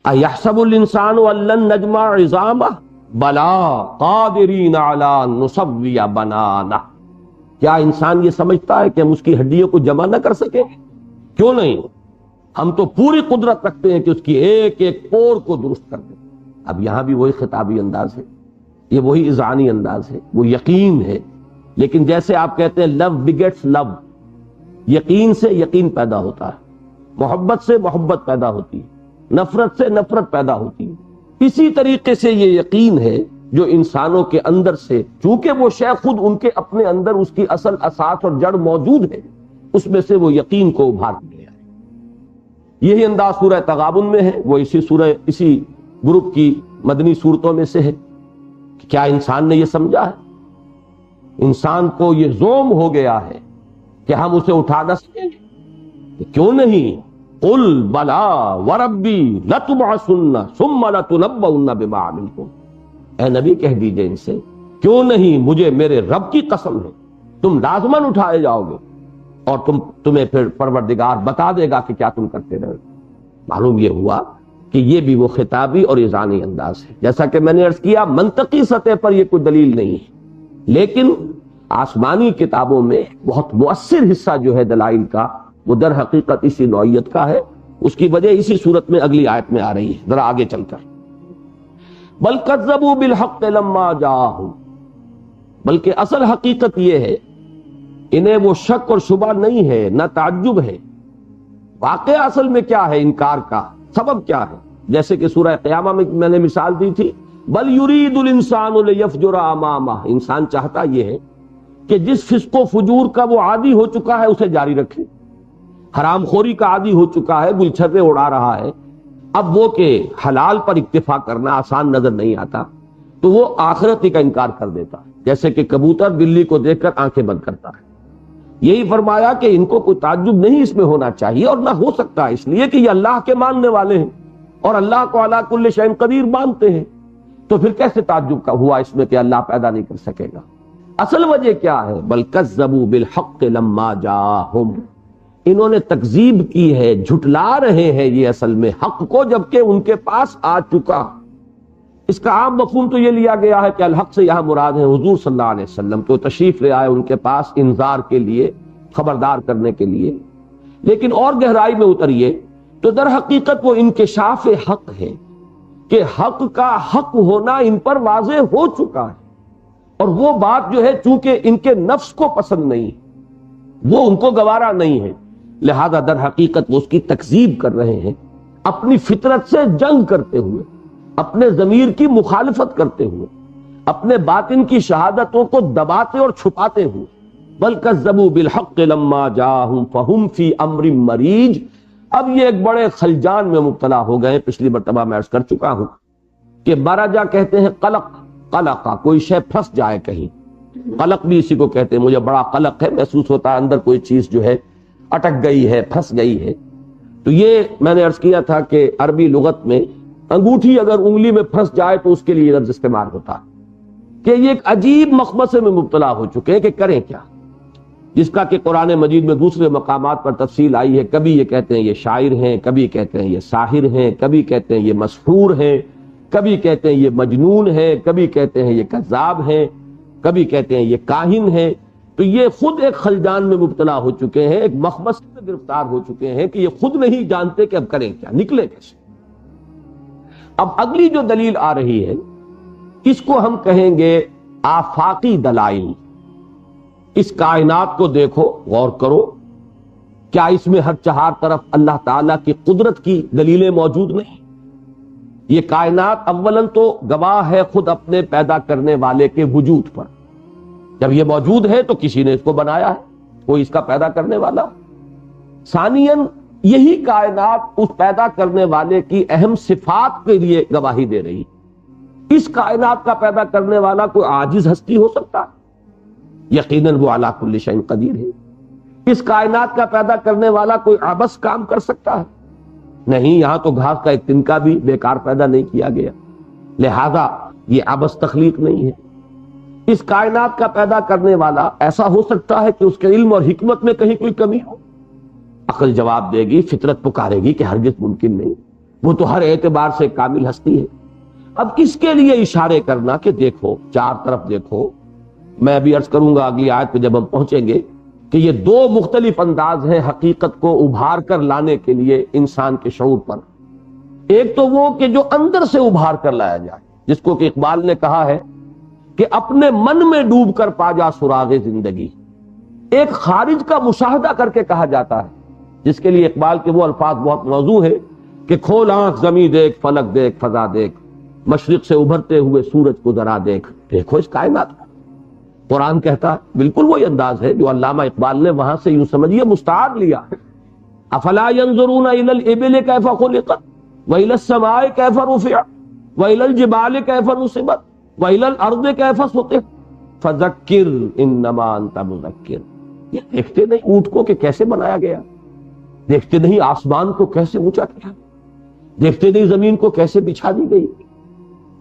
اَيَحْسَبُ الْإِنسَانُ أَن لَّن نَّجْمَعَ عِظَامَهُ بَلَىٰ قَادِرِينَ عَلَىٰ أَن نُّصَوِّيَ بَنَانَهُ، کیا انسان یہ سمجھتا ہے کہ ہم اس کی ہڈیوں کو جمع نہ کر سکیں؟ کیوں نہیں، ہم تو پوری قدرت رکھتے ہیں کہ اس کی ایک ایک پور کو درست کر دیں۔ اب یہاں بھی وہی خطابی انداز ہے، یہ وہی اذعانی انداز ہے، وہ یقین ہے، لیکن جیسے آپ کہتے ہیں لو بگیٹس لو، یقین سے یقین پیدا ہوتا ہے، محبت سے محبت پیدا ہوتی ہے، نفرت سے نفرت پیدا ہوتی ہے۔ اسی طریقے سے یہ یقین ہے جو انسانوں کے اندر سے، چونکہ وہ شے خود ان کے اپنے اندر اس کی اصل اساس اور جڑ موجود ہے، اس میں سے وہ یقین کو ابھار لے آئے۔ یہی انداز سورہ تغابن میں ہے، وہ اسی گروپ کی مدنی صورتوں میں سے ہے۔ کیا انسان نے یہ سمجھا ہے؟ انسان کو یہ زوم ہو گیا ہے کہ ہم اسے اٹھا نہ سکیں گے، کیوں نہیں؟ قل بلا وربی لتبعثن ثم لتنبؤن بما عملتم، اے نبی کہہ دیجئے ان سے، کیوں نہیں، مجھے میرے رب کی قسم ہے تم لازماً اٹھائے جاؤ گے اور تمہیں پھر پروردگار بتا دے گا کہ کیا تم کرتے رہے۔ معلوم یہ ہوا کہ یہ بھی وہ خطابی اور اذعانی انداز ہے۔ جیسا کہ میں نے عرض کیا، منطقی سطح پر یہ کوئی دلیل نہیں ہے، لیکن آسمانی کتابوں میں بہت مؤثر حصہ جو ہے دلائل کا، وہ در حقیقت اسی نوعیت کا ہے۔ اس کی وجہ اسی صورت میں اگلی آیت میں آ رہی ہے، ذرا آگے چل کر، بل کذبوا بالحق لما جاءہم، بلکہ اصل حقیقت یہ ہے انہیں وہ شک اور شبہ نہیں ہے، نہ تعجب ہے۔ واقعہ اصل میں کیا ہے انکار کا، سبب کیا ہے؟ جیسے کہ سورہ قیامہ میں نے مثال دی تھی، بل یرید الانسان لیفجر امامہ، انسان چاہتا یہ ہے کہ جس فسق و فجور کا وہ عادی ہو چکا ہے اسے جاری رکھے، حرام خوری کا عادی ہو چکا ہے، گلچھرے اڑا رہا ہے، اب وہ کہ حلال پر اکتفا کرنا آسان نظر نہیں آتا تو وہ آخرت کا انکار کر دیتا ہے، جیسے کہ کبوتر بلی کو دیکھ کر آنکھیں بند کرتا ہے۔ یہی فرمایا کہ ان کو کوئی تعجب نہیں اس میں ہونا چاہیے اور نہ ہو سکتا، اس لیے کہ یہ اللہ کے ماننے والے ہیں اور اللہ کو علی کل شیء قدیر مانتے ہیں، تو پھر کیسے تعجب کا ہوا اس میں کہ اللہ پیدا نہیں کر سکے گا؟ اصل وجہ کیا ہے؟ بل کذبوا بالحق لما جاءہم، انہوں نے تکذیب کی ہے، جھٹلا رہے ہیں یہ اصل میں حق کو جبکہ ان کے پاس آ چکا۔ اس کا عام مفہوم تو یہ لیا گیا ہے کہ الحق سے یہاں مراد ہے حضور صلی اللہ علیہ وسلم، تو تشریف لے آئے ان کے پاس انذار کے لیے، خبردار کرنے کے لیے، لیکن اور گہرائی میں اتریے تو در حقیقت وہ انکشاف حق ہے کہ حق کا حق ہونا ان پر واضح ہو چکا ہے، اور وہ بات جو ہے چونکہ ان کے نفس کو پسند نہیں، وہ ان کو گوارا نہیں ہے، لہذا در حقیقت وہ اس کی تکذیب کر رہے ہیں، اپنی فطرت سے جنگ کرتے ہوئے، اپنے ضمیر کی مخالفت کرتے ہوئے، اپنے باطن کی شہادتوں کو دباتے اور چھپاتے ہوئے۔ بل کذبوا بالحق لما جاءہم فہم فی امر مریج، اب یہ ایک بڑے خلجان میں مبتلا ہو گئے۔ پچھلی مرتبہ میں عرض کر چکا ہوں کہ مرجا کہتے ہیں قلق، قلقہ کوئی شے پھنس جائے کہیں، قلق بھی اسی کو کہتے ہیں، مجھے بڑا قلق ہے، محسوس ہوتا ہے اندر کوئی چیز جو ہے اٹک گئی ہے، پھنس گئی ہے۔ تو یہ میں نے عرض کیا تھا کہ عربی لغت میں انگوٹھی اگر انگلی میں پھنس جائے تو اس کے لیے لفظ استعمال ہوتا ہے کہ یہ ایک عجیب مخمصے میں مبتلا ہو چکے ہیں کہ کریں کیا، جس کا کہ قرآن مجید میں دوسرے مقامات پر تفصیل آئی ہے۔ کبھی یہ کہتے ہیں یہ شاعر ہیں، کبھی کہتے ہیں یہ ساحر ہیں، کبھی کہتے ہیں یہ مسحور ہیں، کبھی کہتے ہیں یہ مجنون ہیں، کبھی کہتے ہیں یہ کذاب ہیں، کبھی کہتے ہیں یہ کاہن ہیں۔ تو یہ خود ایک خلجان میں مبتلا ہو چکے ہیں، ایک مخمصے میں گرفتار ہو چکے ہیں کہ یہ خود نہیں جانتے کہ اب کریں کیا، نکلے کیسے۔ اب اگلی جو دلیل آ رہی ہے اس کو ہم کہیں گے آفاقی دلائل۔ اس کائنات کو دیکھو، غور کرو، کیا اس میں ہر چہار طرف اللہ تعالیٰ کی قدرت کی دلیلیں موجود نہیں؟ یہ کائنات اولاً تو گواہ ہے خود اپنے پیدا کرنے والے کے وجود پر، جب یہ موجود ہے تو کسی نے اس کو بنایا ہے، کوئی اس کا پیدا کرنے والا۔ ثانیاً یہی کائنات اس پیدا کرنے والے کی اہم صفات کے لیے گواہی دے رہی۔ اس کائنات کا پیدا کرنے والا کوئی عاجز ہستی ہو سکتا ہے؟ یقیناً وہ علی کل شیء قدیر ہے۔ اس کائنات کا پیدا کرنے والا کوئی عبث کام کر سکتا ہے؟ نہیں، یہاں تو گھاس کا ایک تنکا بھی بیکار پیدا نہیں کیا گیا، لہذا یہ عبث تخلیق نہیں ہے۔ اس کائنات کا پیدا کرنے والا ایسا ہو سکتا ہے کہ اس کے علم اور حکمت میں کہیں کوئی کمی ہو؟ عقل جواب دے گی، فطرت پکارے گی کہ ہرگز ممکن نہیں۔ وہ تو ہر اعتبار سے کامل ہستی ہے۔ اب اس کے لیے اشارے کرنا کہ دیکھو، چار طرف دیکھو، میں ابھی عرض کروں گا اگلی آیت پہ جب ہم پہنچیں گے کہ یہ دو مختلف انداز ہیں حقیقت کو ابھار کر لانے کے لیے انسان کے شعور پر۔ ایک تو وہ کہ جو اندر سے ابھار کر لایا جائے، جس کو کہ اقبال نے کہا ہے کہ اپنے من میں ڈوب کر پا جا سراغ زندگی۔ ایک خارج کا مشاہدہ کر کے کہا جاتا ہے، جس کے لیے اقبال کے وہ الفاظ بہت موزوں ہیں کہ کھول آنکھ زمیں دیکھ، فلک دیکھ، فضا دیکھ، مشرق سے ابھرتے ہوئے سورج کو ذرا دیکھ، دیکھو اس کائنات کو۔ قرآن کہتا ہے بالکل وہی انداز ہے جو علامہ اقبال نے وہاں سے یوں سمجھیے مستعار لیا۔ افلا ينظرون الى الابل كيف خلقت والى السماء كيف رفعت والى الجبال كيف نصبت والى الارض كيف سطحت فذکر انما انت مذکر۔ یہ دیکھتے نہیں اونٹ کو کہ کیسے بنایا گیا، دیکھتے نہیں آسمان کو کیسے اونچا کیا، دیکھتے نہیں زمین کو کیسے بچھا دی گئی،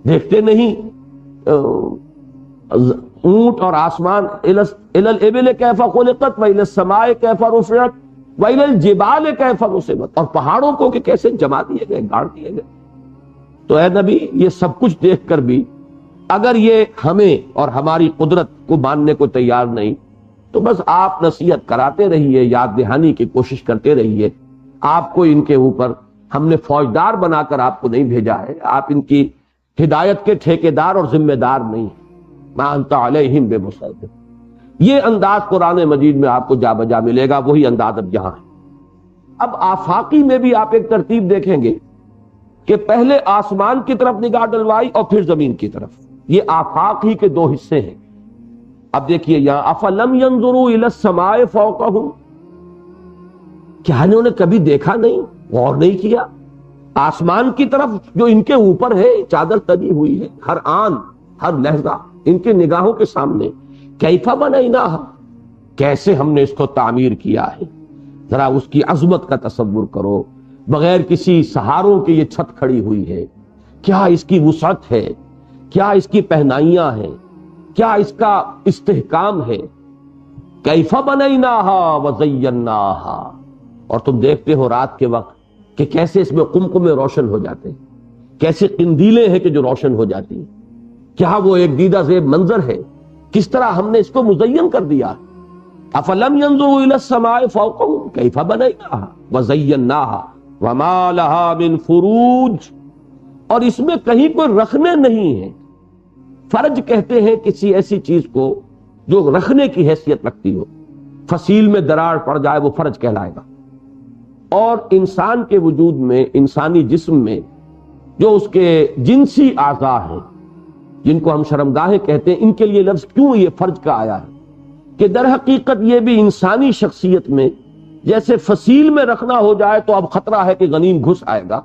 دیکھتے نہیں اونٹ اور آسمان۔ الی الابل کیف خلقت والی السماء کیف رفعت والی الجبال کیف نصبت، اور پہاڑوں کو کہ کیسے جما دیے گئے، گاڑ دیے گئے۔ تو اے نبی یہ سب کچھ دیکھ کر بھی اگر یہ ہمیں اور ہماری قدرت کو ماننے کو تیار نہیں تو بس آپ نصیحت کراتے رہیے، یاد دہانی کی کوشش کرتے رہیے۔ آپ کو ان کے اوپر ہم نے فوجدار بنا کر آپ کو نہیں بھیجا ہے، آپ ان کی ہدایت کے ٹھیکیدار اور ذمہ دار نہیں ہیں۔ ما انت علیہم بمسیطر۔ یہ انداز قرآن مجید میں آپ کو جا بجا ملے گا، وہی انداز اب یہاں ہے۔ اب آفاقی میں بھی آپ ایک ترتیب دیکھیں گے کہ پہلے آسمان کی طرف نگاہ ڈلوائی اور پھر زمین کی طرف۔ یہ آفاق ہی کے دو حصے ہیں۔ اب دیکھیے یہاں افلم ينظروا الى السماء فوقهم، کیا انہوں نے کبھی دیکھا نہیں، غور نہیں کیا آسمان کی طرف جو ان کے اوپر ہے، چادر تنی ہوئی ہے ہر آن ہر لحظہ ان کے نگاہوں کے سامنے۔ کیف بنیناھا، کیسے ہم نے اس کو تعمیر کیا ہے، ذرا اس کی عظمت کا تصور کرو۔ بغیر کسی سہاروں کے یہ چھت کھڑی ہوئی ہے، کیا اس کی وسعت ہے، کیا اس کی پہنائیاں ہیں، کیا اس کا استحکام ہے۔ کیف بنیناھا وزیناھا، اور تم دیکھتے ہو رات کے وقت کہ کیسے اس میں قمقمے روشن ہو جاتے ہیں، کیسے قندیلیں ہیں کہ جو روشن ہو جاتی ہیں۔ کیا وہ ایک دیدہ زیب منظر ہے، کس طرح ہم نے اس کو مزین کر دیا۔ افلم ينظروا الى السماء فوقهم كيف بنيناها وزيناها وما لها من فروج، اور اس میں کہیں کوئی رکھنے نہیں ہے۔ فرج کہتے ہیں کسی ایسی چیز کو جو رکھنے کی حیثیت رکھتی ہو، فصیل میں دراڑ پڑ جائے وہ فرج کہلائے گا۔ اور انسان کے وجود میں، انسانی جسم میں جو اس کے جنسی اعضاء ہیں جن کو ہم شرمگاہیں کہتے ہیں، ان کے لیے لفظ کیوں یہ فرج کا آیا ہے کہ در حقیقت یہ بھی انسانی شخصیت میں جیسے فصیل میں رکھنا ہو جائے تو اب خطرہ ہے کہ غنیم گھس آئے گا،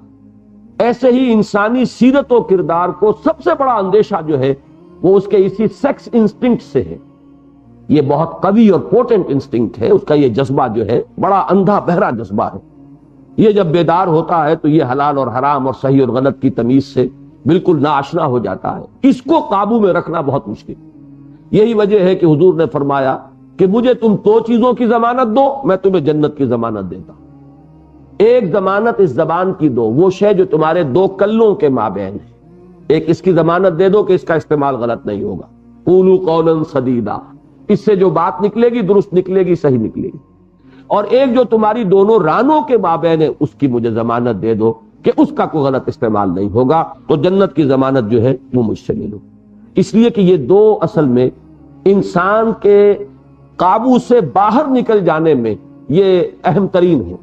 ایسے ہی انسانی سیرت و کردار کو سب سے بڑا اندیشہ جو ہے وہ اس کے اسی سیکس انسٹنکٹ سے ہے۔ یہ بہت قوی اور پوٹنٹ انسٹنکٹ ہے، اس کا یہ جذبہ جو ہے بڑا اندھا بہرا جذبہ ہے۔ یہ جب بیدار ہوتا ہے تو یہ حلال اور حرام اور صحیح اور غلط کی تمیز سے بالکل ناآشنا ہو جاتا ہے۔ اس کو قابو میں رکھنا بہت مشکل۔ یہی وجہ ہے کہ حضور نے فرمایا کہ مجھے تم دو چیزوں کی ضمانت دو، میں تمہیں جنت کی ضمانت دیتا ہوں۔ ایک ضمانت اس زبان کی دو، وہ شے جو تمہارے دو کلوں کے مابین ہے، ایک اس کی ضمانت دے دو کہ اس کا استعمال غلط نہیں ہوگا، قولوا قولا سدیدا، اس سے جو بات نکلے گی درست نکلے گی، صحیح نکلے گی۔ اور ایک جو تمہاری دونوں رانوں کے مابین ہے، اس کی مجھے ضمانت دے دو کہ اس کا کوئی غلط استعمال نہیں ہوگا، تو جنت کی ضمانت جو ہے وہ مجھ سے لے لو۔ اس لیے کہ یہ دو اصل میں انسان کے قابو سے باہر نکل جانے میں یہ اہم ترین ہے۔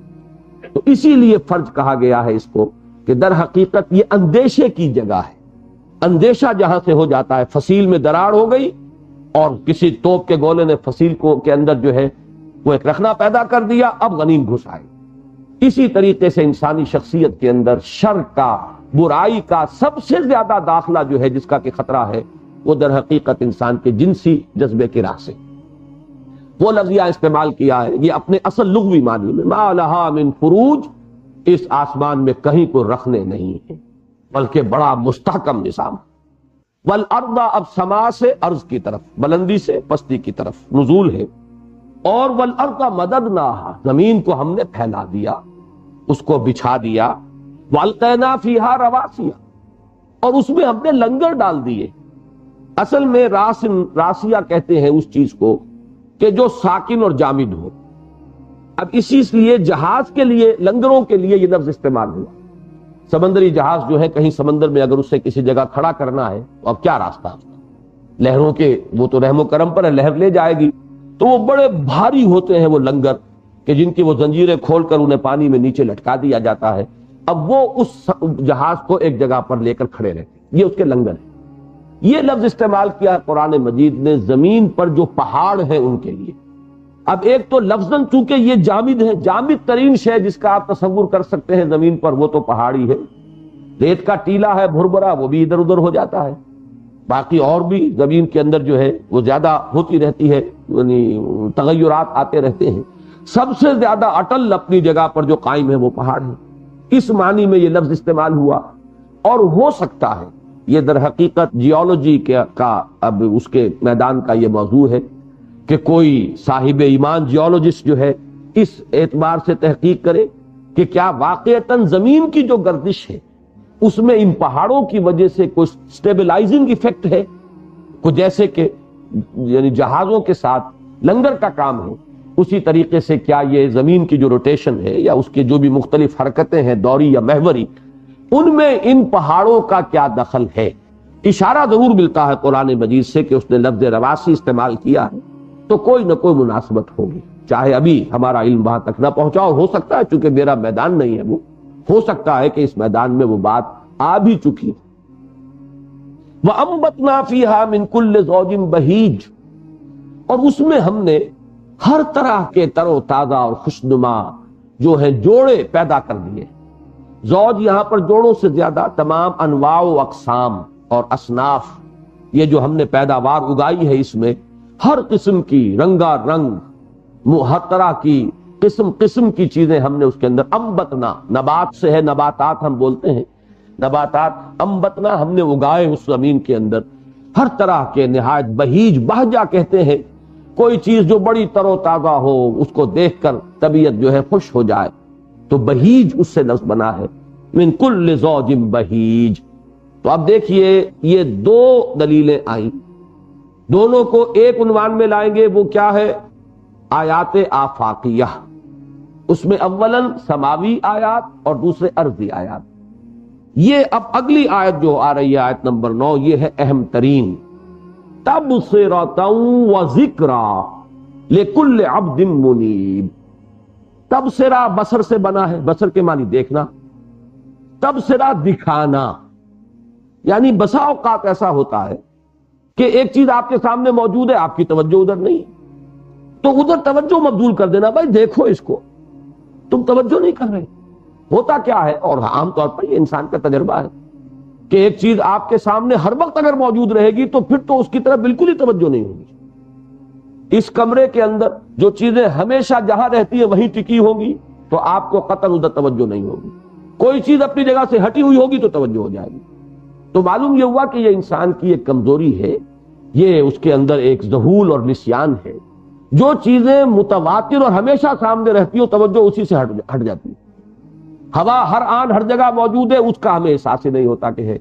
تو اسی لیے فرض کہا گیا ہے اس کو کہ در حقیقت یہ اندیشے کی جگہ ہے۔ اندیشہ جہاں سے ہو جاتا ہے، فصیل میں دراڑ ہو گئی اور کسی توپ کے گولے نے فصیل کو کے اندر جو ہے وہ ایک رخنا پیدا کر دیا، اب غنیم گھس آئے۔ اسی طریقے سے انسانی شخصیت کے اندر شر کا، برائی کا سب سے زیادہ داخلہ جو ہے جس کا کہ خطرہ ہے، وہ در حقیقت انسان کے جنسی جذبے کی راہ سے۔ وہ لفظ یہاں استعمال کیا ہے، یہ اپنے اصل لغوی معنی میں ما لہا من فروج، اس آسمان میں کہیں کو رکھنے نہیں ہے بلکہ بڑا مستحکم نظام۔ والارض، اب سما سے ارض کی طرف، بلندی سے پستی کی طرف نزول ہے۔ اور والارض مددناھا، زمین کو ہم نے پھیلا دیا، اس کو بچھا دیا۔ والقینا فیہا رواسیہ، اور اس میں ہم نے لنگر ڈال دیے۔ اصل میں راسیہ کہتے ہیں اس چیز کو کہ جو ساکن اور جامد ہو۔ اب اسی لیے جہاز کے لیے، لنگروں کے لیے یہ لفظ استعمال ہوا۔ سمندری جہاز جو ہے کہیں سمندر میں اگر اسے کسی جگہ کھڑا کرنا ہے تو اب کیا راستہ ہے؟ لہروں کے، وہ تو رحم و کرم پر ہے، لہر لے جائے گی، تو وہ بڑے بھاری ہوتے ہیں وہ لنگر کہ جن کی وہ زنجیریں کھول کر انہیں پانی میں نیچے لٹکا دیا جاتا ہے۔ اب وہ اس جہاز کو ایک جگہ پر لے کر کھڑے رہتے ہیں، یہ اس کے لنگر ہیں۔ یہ لفظ استعمال کیا ہے قرآن مجید نے زمین پر جو پہاڑ ہیں ان کے لیے۔ اب ایک تو لفظاً چونکہ یہ جامد ہے، جامد ترین شے جس کا آپ تصور کر سکتے ہیں زمین پر وہ تو پہاڑی ہے۔ ریت کا ٹیلا ہے بھربھرا، وہ بھی ادھر ادھر ہو جاتا ہے۔ باقی اور بھی زمین کے اندر جو ہے وہ زیادہ ہوتی رہتی ہے، یعنی تغیرات آتے رہتے ہیں۔ سب سے زیادہ اٹل اپنی جگہ پر جو قائم ہے وہ پہاڑ ہے۔ اس معنی میں یہ لفظ استعمال ہوا، اور ہو سکتا ہے یہ در حقیقت جیولوجی کا اب اس کے میدان کا یہ موضوع ہے کہ کوئی صاحب ایمان جیولوجسٹ جو ہے اس اعتبار سے تحقیق کرے کہ کیا واقعتاً زمین کی جو گردش ہے اس میں ان پہاڑوں کی وجہ سے کوئی سٹیبلائزنگ ایفیکٹ ہے، کو جیسے کہ یعنی جہازوں کے ساتھ لنگر کا کام ہے، اسی طریقے سے کیا یہ زمین کی جو روٹیشن ہے یا اس کے جو بھی مختلف حرکتیں ہیں دوری یا محوری، ان میں ان پہاڑوں کا کیا دخل ہے۔ اشارہ ضرور ملتا ہے قرآن مجید سے کہ اس نے لفظ رواسی استعمال کیا ہے، تو کوئی نہ کوئی مناسبت ہوگی، چاہے ابھی ہمارا علم وہاں تک نہ پہنچا، اور ہو سکتا ہے چونکہ میرا میدان نہیں ہے، وہ ہو سکتا ہے کہ اس میدان میں وہ بات آ بھی چکی۔ وَأَنبَتْنَا فِيهَا مِن كُلِّ زَوْجٍ بَهِيجٍ، اور اس میں ہم نے ہر طرح کے تر و تازہ اور خوشنما جو ہیں جوڑے پیدا کر دیے۔ زوج یہاں پر جوڑوں سے زیادہ تمام انواع و اقسام اور اصناف، یہ جو ہم نے پیداوار اگائی ہے اس میں ہر قسم کی رنگا رنگ، ہر طرح کی قسم کی چیزیں ہم نے اس کے اندر۔ انبتنا نبات سے ہے، نباتات ہم بولتے ہیں، نباتات انبتنا ہم نے اگائے اس زمین کے اندر ہر طرح کے نہایت بہیج، بہجہ کہتے ہیں کوئی چیز جو بڑی تر و تازہ ہو، اس کو دیکھ کر طبیعت جو ہے خوش ہو جائے، تو بہیج اس سے لفظ بنا ہے، من کل زوج بہیج۔ تو اب دیکھیے یہ دو دلیلیں آئیں، دونوں کو ایک عنوان میں لائیں گے، وہ کیا ہے؟ آیات آفاقیہ۔ اس میں اولاً سماوی آیات اور دوسرے ارضی آیات۔ یہ اب اگلی آیت جو آ رہی ہے آیت نمبر 9، یہ ہے اہم ترین، تبصرۃ وذکریٰ لکل عبد منیب۔ تبصرہ بصر سے بنا ہے، بصر کے معنی دیکھنا، تبصرہ دکھانا، یعنی بسا اوقات ایسا ہوتا ہے کہ ایک چیز آپ کے سامنے موجود ہے، آپ کی توجہ ادھر نہیں، تو ادھر توجہ مبذول کر دینا، بھائی دیکھو اس کو، تم توجہ نہیں کر رہے۔ ہوتا کیا ہے، اور عام طور پر یہ انسان کا تجربہ ہے کہ ایک چیز آپ کے سامنے ہر وقت اگر موجود رہے گی تو پھر تو اس کی طرف بالکل ہی توجہ نہیں ہوگی۔ اس کمرے کے اندر جو چیزیں ہمیشہ جہاں رہتی ہیں وہیں ٹکی ہوں گی تو آپ کو قطعاً ادھر توجہ نہیں ہوگی، کوئی چیز اپنی جگہ سے ہٹی ہوئی ہوگی تو توجہ ہو جائے گی۔ تو معلوم یہ ہوا کہ یہ انسان کی ایک کمزوری ہے، یہ اس کے اندر ایک ذہول اور نسیان ہے۔ جو چیزیں متواتر اور ہمیشہ سامنے رہتی ہوں توجہ اسی سے ہٹ جاتی ہے۔ ہوا ہر آن ہر جگہ موجود ہے، اس کا ہمیں احساس ہی نہیں ہوتا کہ ہے۔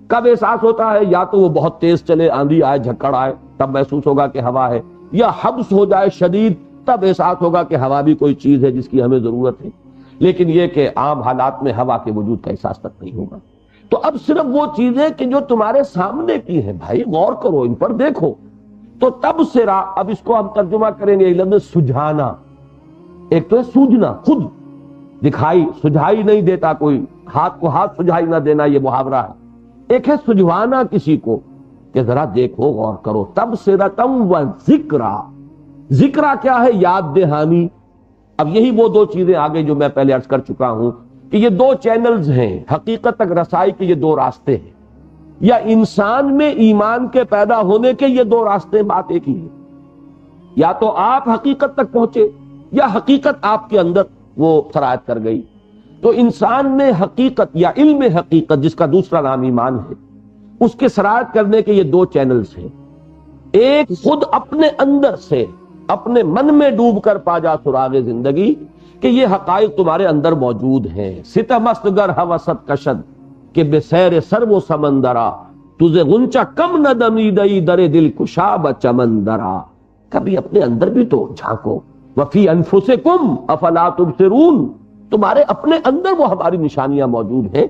کب احساس ہوتا ہے؟ یا تو وہ بہت تیز چلے، آندھی آئے، جھکڑ آئے، تب محسوس ہوگا کہ ہوا ہے، یا حبس ہو جائے شدید، تب احساس ہوگا کہ ہوا بھی کوئی چیز ہے جس کی ہمیں ضرورت ہے۔ لیکن یہ کہ عام حالات میں ہوا کے وجود کا احساس تک نہیں ہوگا۔ تو اب صرف وہ چیزیں کہ جو تمہارے سامنے کی ہیں، بھائی غور کرو، ان پر دیکھو۔ تو تبصرہ، اب اس کو ہم ترجمہ کریں گے لفظ سجھانا۔ ایک تو ہے سوجھنا، خود دکھائی، سجھائی نہیں دیتا کوئی، ہاتھ کو ہاتھ سجھائی نہ دینا، یہ محاورہ ہے۔ ایک ہے سجھوانا کسی کو کہ ذرا دیکھو، غور کرو۔ تبصرۃ وذکریٰ، ذکرہ کیا ہے؟ یاد دہانی۔ اب یہی وہ دو چیزیں آگے جو میں پہلے عرض کر چکا ہوں کہ یہ دو چینلز ہیں حقیقت تک رسائی کے، یہ دو راستے ہیں، یا انسان میں ایمان کے پیدا ہونے کے یہ دو راستے، بات ایک ہی ہے۔ یا تو آپ حقیقت تک پہنچے یا حقیقت آپ کے اندر وہ سرایت کر گئی۔ تو انسان میں حقیقت یا علم حقیقت، جس کا دوسرا نام ایمان ہے، اس کے سرایت کرنے کے یہ دو چینلز ہیں۔ ایک خود اپنے اندر سے، اپنے من میں ڈوب کر پا جا سراغ زندگی، کہ یہ حقائق تمہارے اندر موجود ہیں. ستمست گر حوست کشد کہ بے سیر سر و سمندرا تجھے غنچہ کم نہ دمیدئی در دل کشاب چمندرا. کبھی اپنے اندر بھی تو جھانکو. وفی انفسکم افلا تبصرون، تمہارے اپنے اندر وہ ہماری نشانیاں موجود ہیں،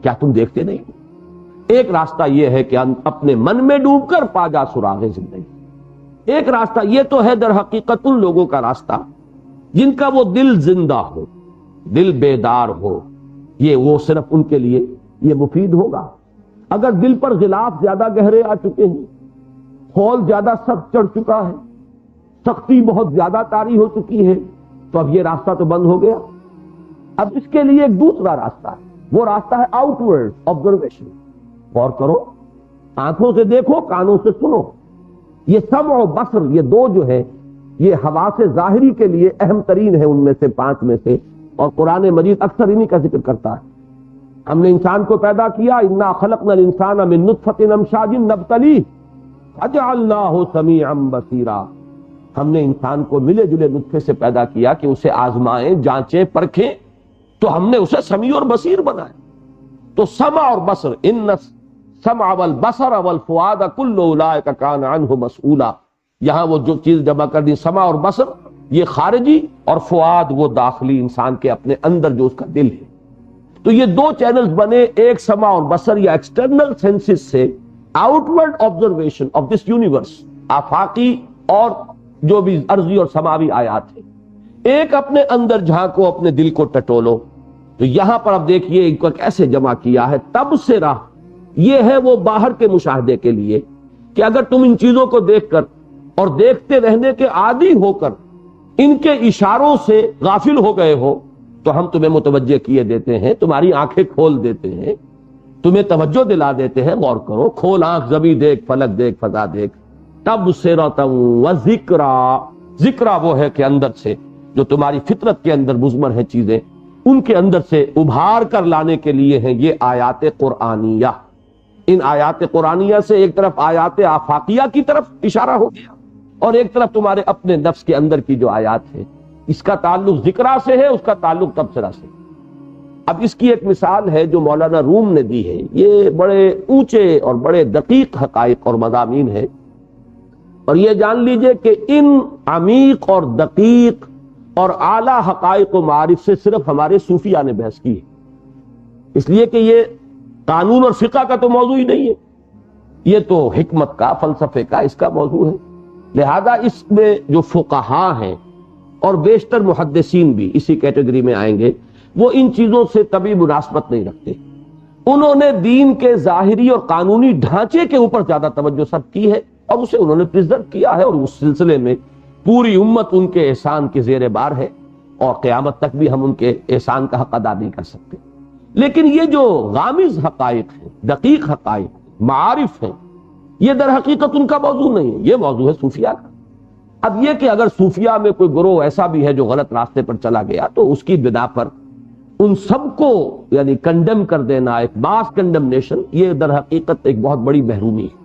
کیا تم دیکھتے نہیں؟ ایک راستہ یہ ہے کہ اپنے من میں ڈوب کر پا جا سراغ زندگی. ایک راستہ یہ تو ہے در حقیقت ان لوگوں کا راستہ جن کا وہ دل زندہ ہو، دل بیدار ہو. یہ وہ صرف ان کے لیے یہ مفید ہوگا. اگر دل پر غلاف زیادہ گہرے آ چکے ہیں، خول زیادہ سخت چڑھ چکا ہے، سختی بہت زیادہ طاری ہو چکی ہے، تو اب یہ راستہ تو بند ہو گیا. اب اس کے لیے ایک دوسرا راستہ ہے، وہ راستہ ہے آؤٹ ورڈ آبزرویشن. غور کرو، آنکھوں سے دیکھو، کانوں سے سنو. یہ سمع و بصر، یہ دو جو ہے یہ حواس ظاہری کے لیے اہم ترین ہے ان میں سے، 5 میں سے. اور قرآن مجید اکثر انہی کا ذکر کرتا ہے. ہم نے انسان کو پیدا کیا، انا خلقنا الانسان من نطفۃ امشاج نبتلیہ فجعلناہ سمیعا بصیرا. ہم نے انسان کو ملے جلے نطفے سے پیدا کیا کہ اسے آزمائیں، جانچیں، پرکھیں، تو ہم نے اسے سمیع اور بصیر بنایا. تو سمع اور بصر، ان السمع والبصر والفؤاد کل اولئک کان عنہ مسئولا. یہاں وہ جو چیز جمع کر دی، سمع اور بصر یہ خارجی، اور فؤاد وہ داخلی انسان کے اپنے اندر جو اس کا دل ہے. تو یہ 2 چینلز بنے، ایک سمع اور بصر یا ایکسٹرنل سینسز سے outward observation of this universe, آفاقی اور جو بھی ارضی اور سماوی آیات ہیں. ایک اپنے اندر جھانکو، اپنے دل کو ٹٹولو. تو یہاں پر اب دیکھیے ان کو کیسے جمع کیا ہے. تب سے راہ یہ ہے وہ باہر کے مشاہدے کے لیے کہ اگر تم ان چیزوں کو دیکھ کر اور دیکھتے رہنے کے عادی ہو کر ان کے اشاروں سے غافل ہو گئے ہو تو ہم تمہیں متوجہ کیے دیتے ہیں، تمہاری آنکھیں کھول دیتے ہیں، تمہیں توجہ دلا دیتے ہیں. غور کرو، کھول آنکھ، زمین دیکھ، فلک دیکھ، فضا دیکھ. تبصرۃ و ذکرا، ذکرا وہ ہے کہ اندر سے جو تمہاری فطرت کے اندر مضمر ہے چیزیں، ان کے اندر سے ابھار کر لانے کے لیے ہیں یہ آیات قرآنیہ. ان آیات قرآنیہ سے ایک طرف آیات آفاقیہ کی طرف اشارہ ہو گیا، اور ایک طرف تمہارے اپنے نفس کے اندر کی جو آیات ہے، اس کا تعلق ذکرہ سے ہے، اس کا تعلق تبصرہ سے. اب اس کی ایک مثال ہے جو مولانا روم نے دی ہے. یہ بڑے اونچے اور بڑے دقیق حقائق اور مضامین ہیں، اور یہ جان لیجئے کہ ان عمیق اور دقیق اور اعلیٰ حقائق و معارف سے صرف ہمارے صوفیاء نے بحث کی ہے. اس لیے کہ یہ قانون اور فقہ کا تو موضوع ہی نہیں ہے، یہ تو حکمت کا، فلسفے کا، اس کا موضوع ہے. لہذا اس میں جو فقہاء ہیں اور بیشتر محدثین بھی اسی کیٹیگری میں آئیں گے، وہ ان چیزوں سے کبھی مناسبت نہیں رکھتے. انہوں نے دین کے ظاہری اور قانونی ڈھانچے کے اوپر زیادہ توجہ سب کی ہے، اور اسے انہوں نے پرزرو کیا ہے، اور اس سلسلے میں پوری امت ان کے احسان کے زیر بار ہے، اور قیامت تک بھی ہم ان کے احسان کا حق ادا نہیں کر سکتے. لیکن یہ جو غامض حقائق ہیں، دقیق حقائق، معارف ہیں، یہ در حقیقت ان کا موضوع نہیں ہے، یہ موضوع ہے صوفیاء کا. اب یہ کہ اگر صوفیاء میں کوئی گروہ ایسا بھی ہے جو غلط راستے پر چلا گیا، تو اس کی بنا پر ان سب کو یعنی کنڈم کر دینا، ایک ماس کنڈمنیشن، یہ در حقیقت ایک بہت بڑی محرومی ہے.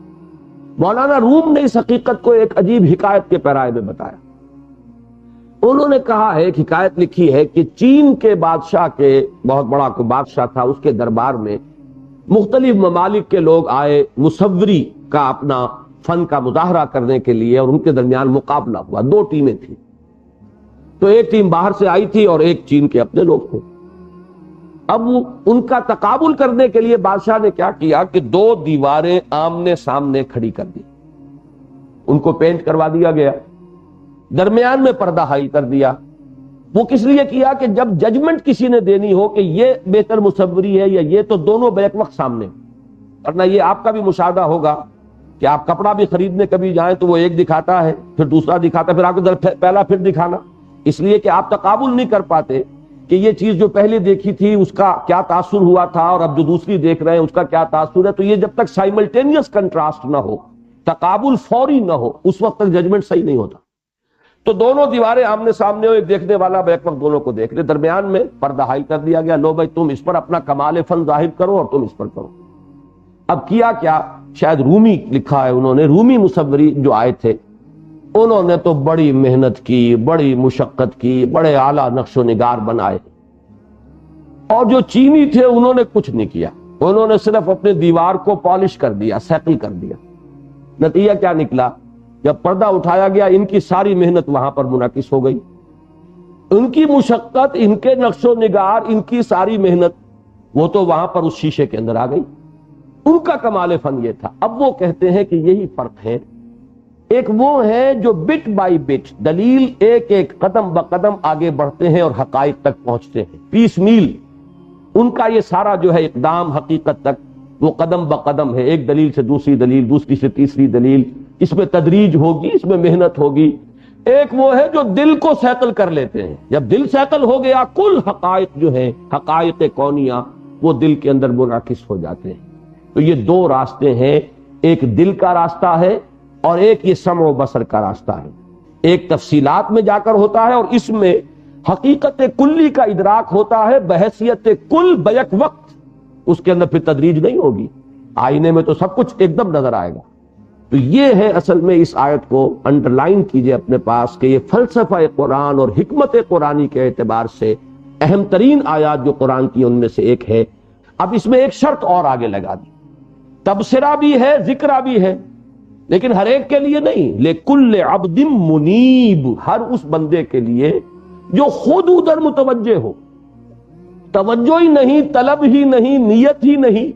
مولانا روم نے اس حقیقت کو ایک عجیب حکایت کے پیرائے میں بتایا. انہوں نے کہا ہے، ایک حکایت لکھی ہے کہ چین کے بادشاہ کے، بہت بڑا کوئی بادشاہ تھا، اس کے دربار میں مختلف ممالک کے لوگ آئے مصوری کا اپنا فن کا مظاہرہ کرنے کے لیے، اور ان کے درمیان مقابلہ ہوا. 2 ٹیمیں تھیں. تو ایک ٹیم باہر سے آئی تھی اور ایک چین کے اپنے لوگ تھے. اب ان کا تقابل کرنے کے لیے بادشاہ نے کیا کیا کہ 2 دیواریں آمنے سامنے کھڑی کر دی، ان کو پینٹ کروا دیا گیا، درمیان میں پردہ حائل کر دیا. وہ کس لیے کیا کہ جب ججمنٹ کسی نے دینی ہو کہ یہ بہتر مصوری ہے یا یہ، تو دونوں بیک وقت سامنے. ورنہ یہ آپ کا بھی مشاہدہ ہوگا کہ آپ کپڑا بھی خریدنے کبھی جائیں تو وہ ایک دکھاتا ہے، پھر دوسرا دکھاتا ہے، پھر آپ کو پہلا پھر دکھانا، اس لیے کہ آپ تقابل نہیں کر پاتے کہ یہ چیز جو پہلے دیکھی تھی اس کا کیا تاثر ہوا تھا، اور اب جو دوسری دیکھ رہے ہیں اس کا کیا تاثر ہے. تو یہ جب تک سائملٹینیس کنٹراسٹ نہ ہو، تقابل فوری نہ ہو، اس وقت تک ججمنٹ صحیح نہیں ہوتا. تو دونوں دیواریں آمنے سامنے ہو، ایک دیکھنے والا بیک وقت دونوں کو دیکھ لے، درمیان میں پردہ حائل کر دیا گیا. لو بھائی تم اس پر اپنا کمال فن ظاہر کرو اور تم اس پر کرو. اب کیا کیا، شاید رومی لکھا ہے انہوں نے، رومی مصوری جو آئے تھے انہوں نے تو بڑی محنت کی، بڑی مشقت کی، بڑے اعلیٰ نقش و نگار بنائے، اور جو چینی تھے انہوں نے کچھ نہیں کیا، انہوں نے صرف اپنے دیوار کو پالش کر دیا، سیٹل کر دیا۔ نتیجہ کیا نکلا؟ جب پردہ اٹھایا گیا ان کی ساری محنت وہاں پر منعکس ہو گئی، ان کی مشقت، ان کے نقش و نگار، ان کی ساری محنت وہ تو وہاں پر اس شیشے کے اندر آ گئی۔ ان کا کمال فن یہ تھا۔ اب وہ کہتے ہیں کہ یہی فرق ہے، ایک وہ ہے جو بٹ بائی بٹ، دلیل ایک ایک قدم بقدم آگے بڑھتے ہیں اور حقائق تک پہنچتے ہیں، پیس میل ان کا یہ سارا جو ہے اقدام حقیقت تک وہ قدم بقدم ہے، ایک دلیل سے دوسری دلیل، دوسری سے تیسری دلیل، اس میں تدریج ہوگی، اس میں محنت ہوگی۔ ایک وہ ہے جو دل کو سیکل کر لیتے ہیں، جب دل سیکل ہو گیا کل حقائق جو ہیں، حقائق کونیہ، وہ دل کے اندر منعکس ہو جاتے ہیں۔ تو یہ دو راستے ہیں، ایک دل کا راستہ ہے اور ایک یہ سمع و بصر کا راستہ ہے۔ ایک تفصیلات میں جا کر ہوتا ہے اور اس میں حقیقت کلی کا ادراک ہوتا ہے بحیثیت کل بیک وقت، اس کے اندر پھر تدریج نہیں ہوگی۔ آئینے میں تو سب کچھ ایک دم نظر آئے گا۔ تو یہ ہے اصل میں، اس آیت کو انڈرلائن کیجئے اپنے پاس کہ یہ فلسفہ قرآن اور حکمت قرآنی کے اعتبار سے اہم ترین آیات جو قرآن کی ان میں سے ایک ہے۔ اب اس میں ایک شرط اور آگے لگا دی، تبصرہ بھی ہے، ذکرہ بھی ہے، لیکن ہر ایک کے لیے نہیں، لِكُلِّ عَبْدٍ مُنِيبٍ، ہر اس بندے کے لیے جو خود ادھر متوجہ ہو، توجہ ہی نہیں، طلب ہی نہیں، نیت ہی نہیں،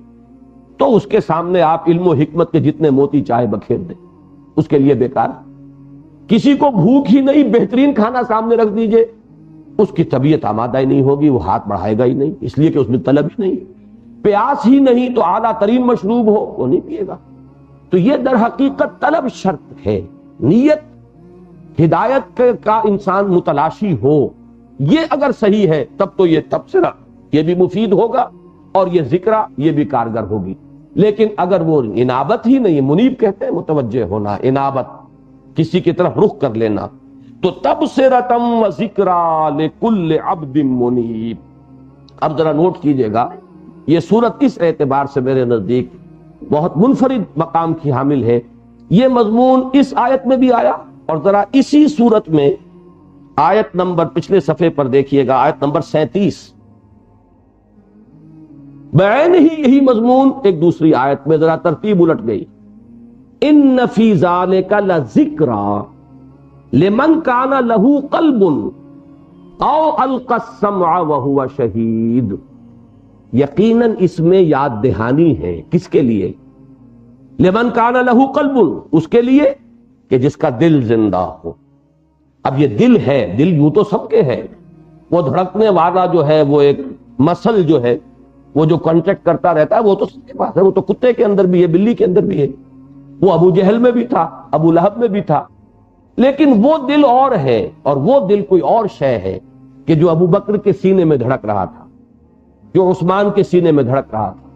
تو اس کے سامنے آپ علم و حکمت کے جتنے موتی چاہے بکھیر دیں، اس کے لیے بیکار۔ کسی کو بھوک ہی نہیں، بہترین کھانا سامنے رکھ دیجئے، اس کی طبیعت آمادہ ہی نہیں ہوگی، وہ ہاتھ بڑھائے گا ہی نہیں، اس لیے کہ اس میں طلب ہی نہیں۔ پیاس ہی نہیں تو اعلیٰ ترین مشروب ہو، وہ نہیں پیے گا۔ تو یہ در حقیقت طلب شرط ہے، نیت ہدایت کا انسان متلاشی ہو، یہ اگر صحیح ہے تب تو یہ تبصرہ یہ بھی مفید ہوگا اور یہ ذکرہ یہ بھی کارگر ہوگی۔ لیکن اگر وہ انابت ہی نہیں، منیب کہتے ہیں متوجہ ہونا، انابت کسی کی طرف رخ کر لینا، تو تبصرۃ و ذکریٰ لکل عبد منیب۔ اب ذرا نوٹ کیجئے گا، یہ سورت اس اعتبار سے میرے نزدیک بہت منفرد مقام کی حامل ہے۔ یہ مضمون اس آیت میں بھی آیا، اور ذرا اسی سورت میں آیت نمبر پچھلے صفحے پر دیکھیے گا، آیت نمبر 37، بعین ہی یہی مضمون ایک دوسری آیت میں ذرا ترتیب الٹ گئی، ان فی ذالک لذکریٰ لمن کان لہ قلب او القی السمع وہو شہید۔ یقیناً اس میں یاد دہانی ہے، کس کے لیے؟ لمن کان لہ قلب، اس کے لیے کہ جس کا دل زندہ ہو۔ اب یہ دل ہے، دل یوں تو سب کے ہے، وہ دھڑکنے والا جو ہے، وہ ایک مسل جو ہے، وہ جو کانٹیکٹ کرتا رہتا ہے، وہ تو سب کے پاس ہے، وہ تو کتے کے اندر بھی ہے، بلی کے اندر بھی ہے، وہ ابو جہل میں بھی تھا، ابو لہب میں بھی تھا۔ لیکن وہ دل اور ہے، اور وہ دل کوئی اور شے ہے کہ جو ابو بکر کے سینے میں دھڑک رہا تھا، جو عثمان کے سینے میں دھڑک رہا تھا،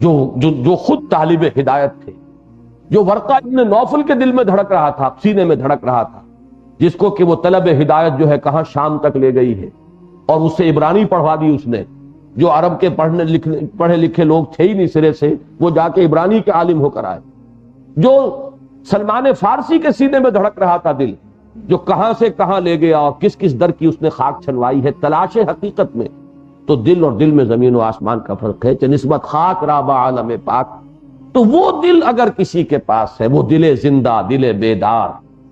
جو خود طالب ہدایت تھے، جو ورقہ ابن نوفل کے دل میں دھڑک رہا تھا، سینے میں دھڑک رہا تھا، جس کو کہ وہ طلب ہدایت جو ہے کہاں شام تک لے گئی ہے، اور اس سے عبرانی پڑھوا دی اس نے، جو عرب کے پڑھے لکھے لوگ تھے ہی نہیں سرے سے، وہ جا کے عبرانی کے عالم ہو کر آئے۔ جو سلمان فارسی کے سینے میں دھڑک رہا تھا دل، جو کہاں سے کہاں لے گیا اور کس کس در کی اس نے خاک چھلوائی ہے تلاش حقیقت میں۔ تو دل اور دل میں زمین و آسمان کا فرق ہے، نسبت خاک رابع عالم پاک۔ تو وہ دل اگر کسی کے پاس ہے، وہ دل زندہ، دل بیدار،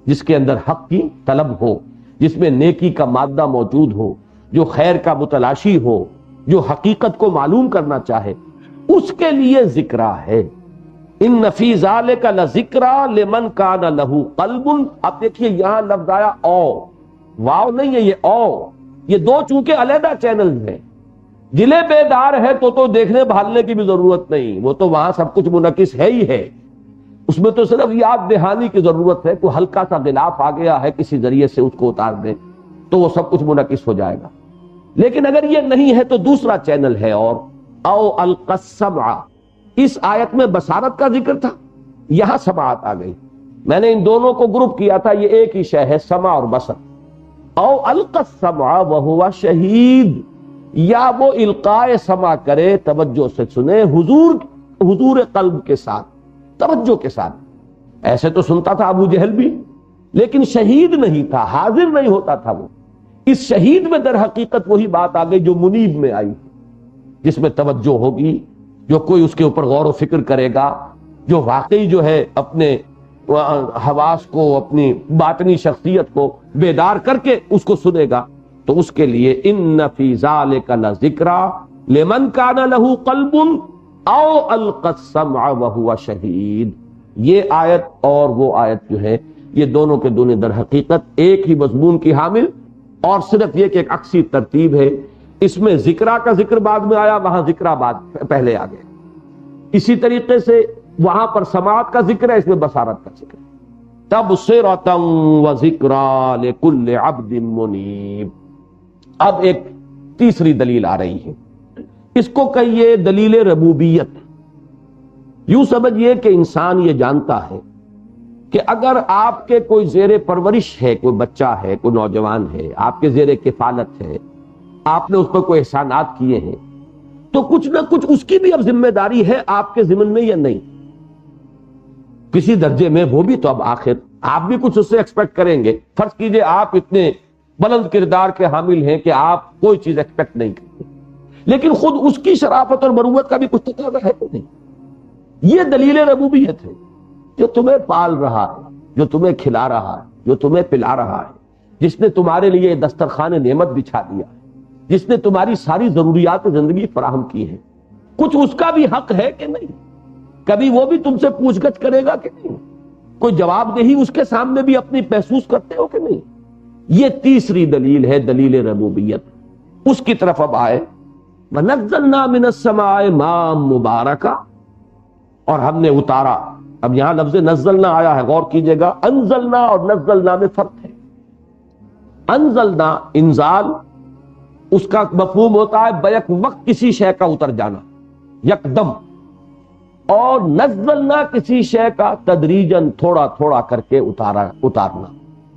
جس کے اندر حق کی طلب ہو، جس میں نیکی کا مادہ موجود ہو، جو خیر کا متلاشی ہو، جو حقیقت کو معلوم کرنا چاہے، اس کے لیے ذکرہ ہے۔ ان فی ذالک لذکریٰ لمن کان لہ قلب۔ اب دیکھیے یہاں لفظ آیا او، واو نہیں ہے، یہ او، یہ دو چونکہ علیحدہ چینلز ہیں۔ دل بیدار ہے تو دیکھنے بھالنے کی بھی ضرورت نہیں، وہ تو وہاں سب کچھ منعکس ہے ہی ہے، اس میں تو صرف یاد دہانی کی ضرورت ہے، کوئی ہلکا سا غلاف آ گیا ہے کسی ذریعے سے اس کو اتار دیں تو وہ سب کچھ منعکس ہو جائے گا۔ لیکن اگر یہ نہیں ہے تو دوسرا چینل ہے، اور او القی السمع۔ اس آیت میں بصارت کا ذکر تھا، یہاں سماعت آ گئی۔ میں نے ان دونوں کو گروپ کیا تھا، یہ ایک ہی شے ہے، سمع اور بصر۔ او القی السمع وہو شہید، یا وہ القاء سمع کرے، توجہ سے سنے، حضور قلب کے ساتھ، توجہ کے ساتھ۔ ایسے تو سنتا تھا ابو جہل بھی، لیکن شہید نہیں تھا، حاضر نہیں ہوتا تھا وہ. اس شہید میں در حقیقت وہی بات آ گئی جو منیب میں آئی، جس میں توجہ ہوگی، جو کوئی اس کے اوپر غور و فکر کرے گا، جو واقعی جو ہے اپنے حواس کو، اپنی باطنی شخصیت کو بیدار کر کے اس کو سنے گا، تو اس کے لیے ان فی ذالک لذکری لمن کان لہ قلب او القی السمع وہو شہید. یہ آیت اور وہ آیت جو ہے، یہ دونوں کے دونوں در حقیقت ایک ہی مضمون کی حامل، اور صرف یہ کہ ایک عکسی ترتیب ہے. اس میں ذکرہ کا ذکر بعد میں آیا، وہاں ذکرہ بعد پہلے آ گیا. اسی طریقے سے وہاں پر سماعت کا ذکر ہے، اس میں بصارت کا ذکر ہے. تبصرۃ وذکریٰ لکل عبد منیب. اب ایک تیسری دلیل آ رہی ہے، اس کو کہیے دلیل ربوبیت. یوں سمجھیے کہ انسان یہ جانتا ہے کہ اگر آپ کے کوئی زیر پرورش ہے، کوئی بچہ ہے، کوئی نوجوان ہے، آپ کے زیر کفالت ہے، آپ نے اس پر کوئی احسانات کیے ہیں، تو کچھ نہ کچھ اس کی بھی اب ذمہ داری ہے آپ کے ذمن میں یا نہیں، کسی درجے میں. وہ بھی تو اب آخر آپ بھی کچھ اس سے ایکسپیکٹ کریں گے. فرض کیجئے آپ اتنے بلند کردار کے حامل ہیں کہ آپ کوئی چیز ایکسپیکٹ نہیں کرتے، لیکن خود اس کی شرافت اور مروت کا بھی کچھ تقاضا ہے کہ نہیں. یہ دلیل ربوبیت ہے، جو تمہیں پال رہا ہے، جو تمہیں کھلا رہا ہے، جو تمہیں پلا رہا ہے، جس نے تمہارے لیے دسترخوان نعمت بچھا دیا ہے، جس نے تمہاری ساری ضروریات زندگی فراہم کی ہے. کچھ اس کا بھی حق ہے کہ نہیں؟ کبھی وہ بھی تم سے پوچھ گچھ کرے گا کہ نہیں؟ کوئی جواب دہی اس کے سامنے بھی اپنی محسوس کرتے ہو کہ نہیں؟ یہ تیسری دلیل ہے، دلیل ربوبیت. اس کی طرف اب آئے، وَنَزَّلْنَا مِنَ السَّمَاءِ مَاءً مُبَارَكًا، اور ہم نے اتارا. اب یہاں لفظ نزلنا آیا ہے، غور کیجئے گا. انزلنا اور نزلنا میں فرق ہے. انزلنا انزال، اس کا مفہوم ہوتا ہے بیک وقت کسی شے کا اتر جانا، یکدم. اور نزلنا کسی شے کا تدریجاً، تھوڑا تھوڑا کر کے اتارنا.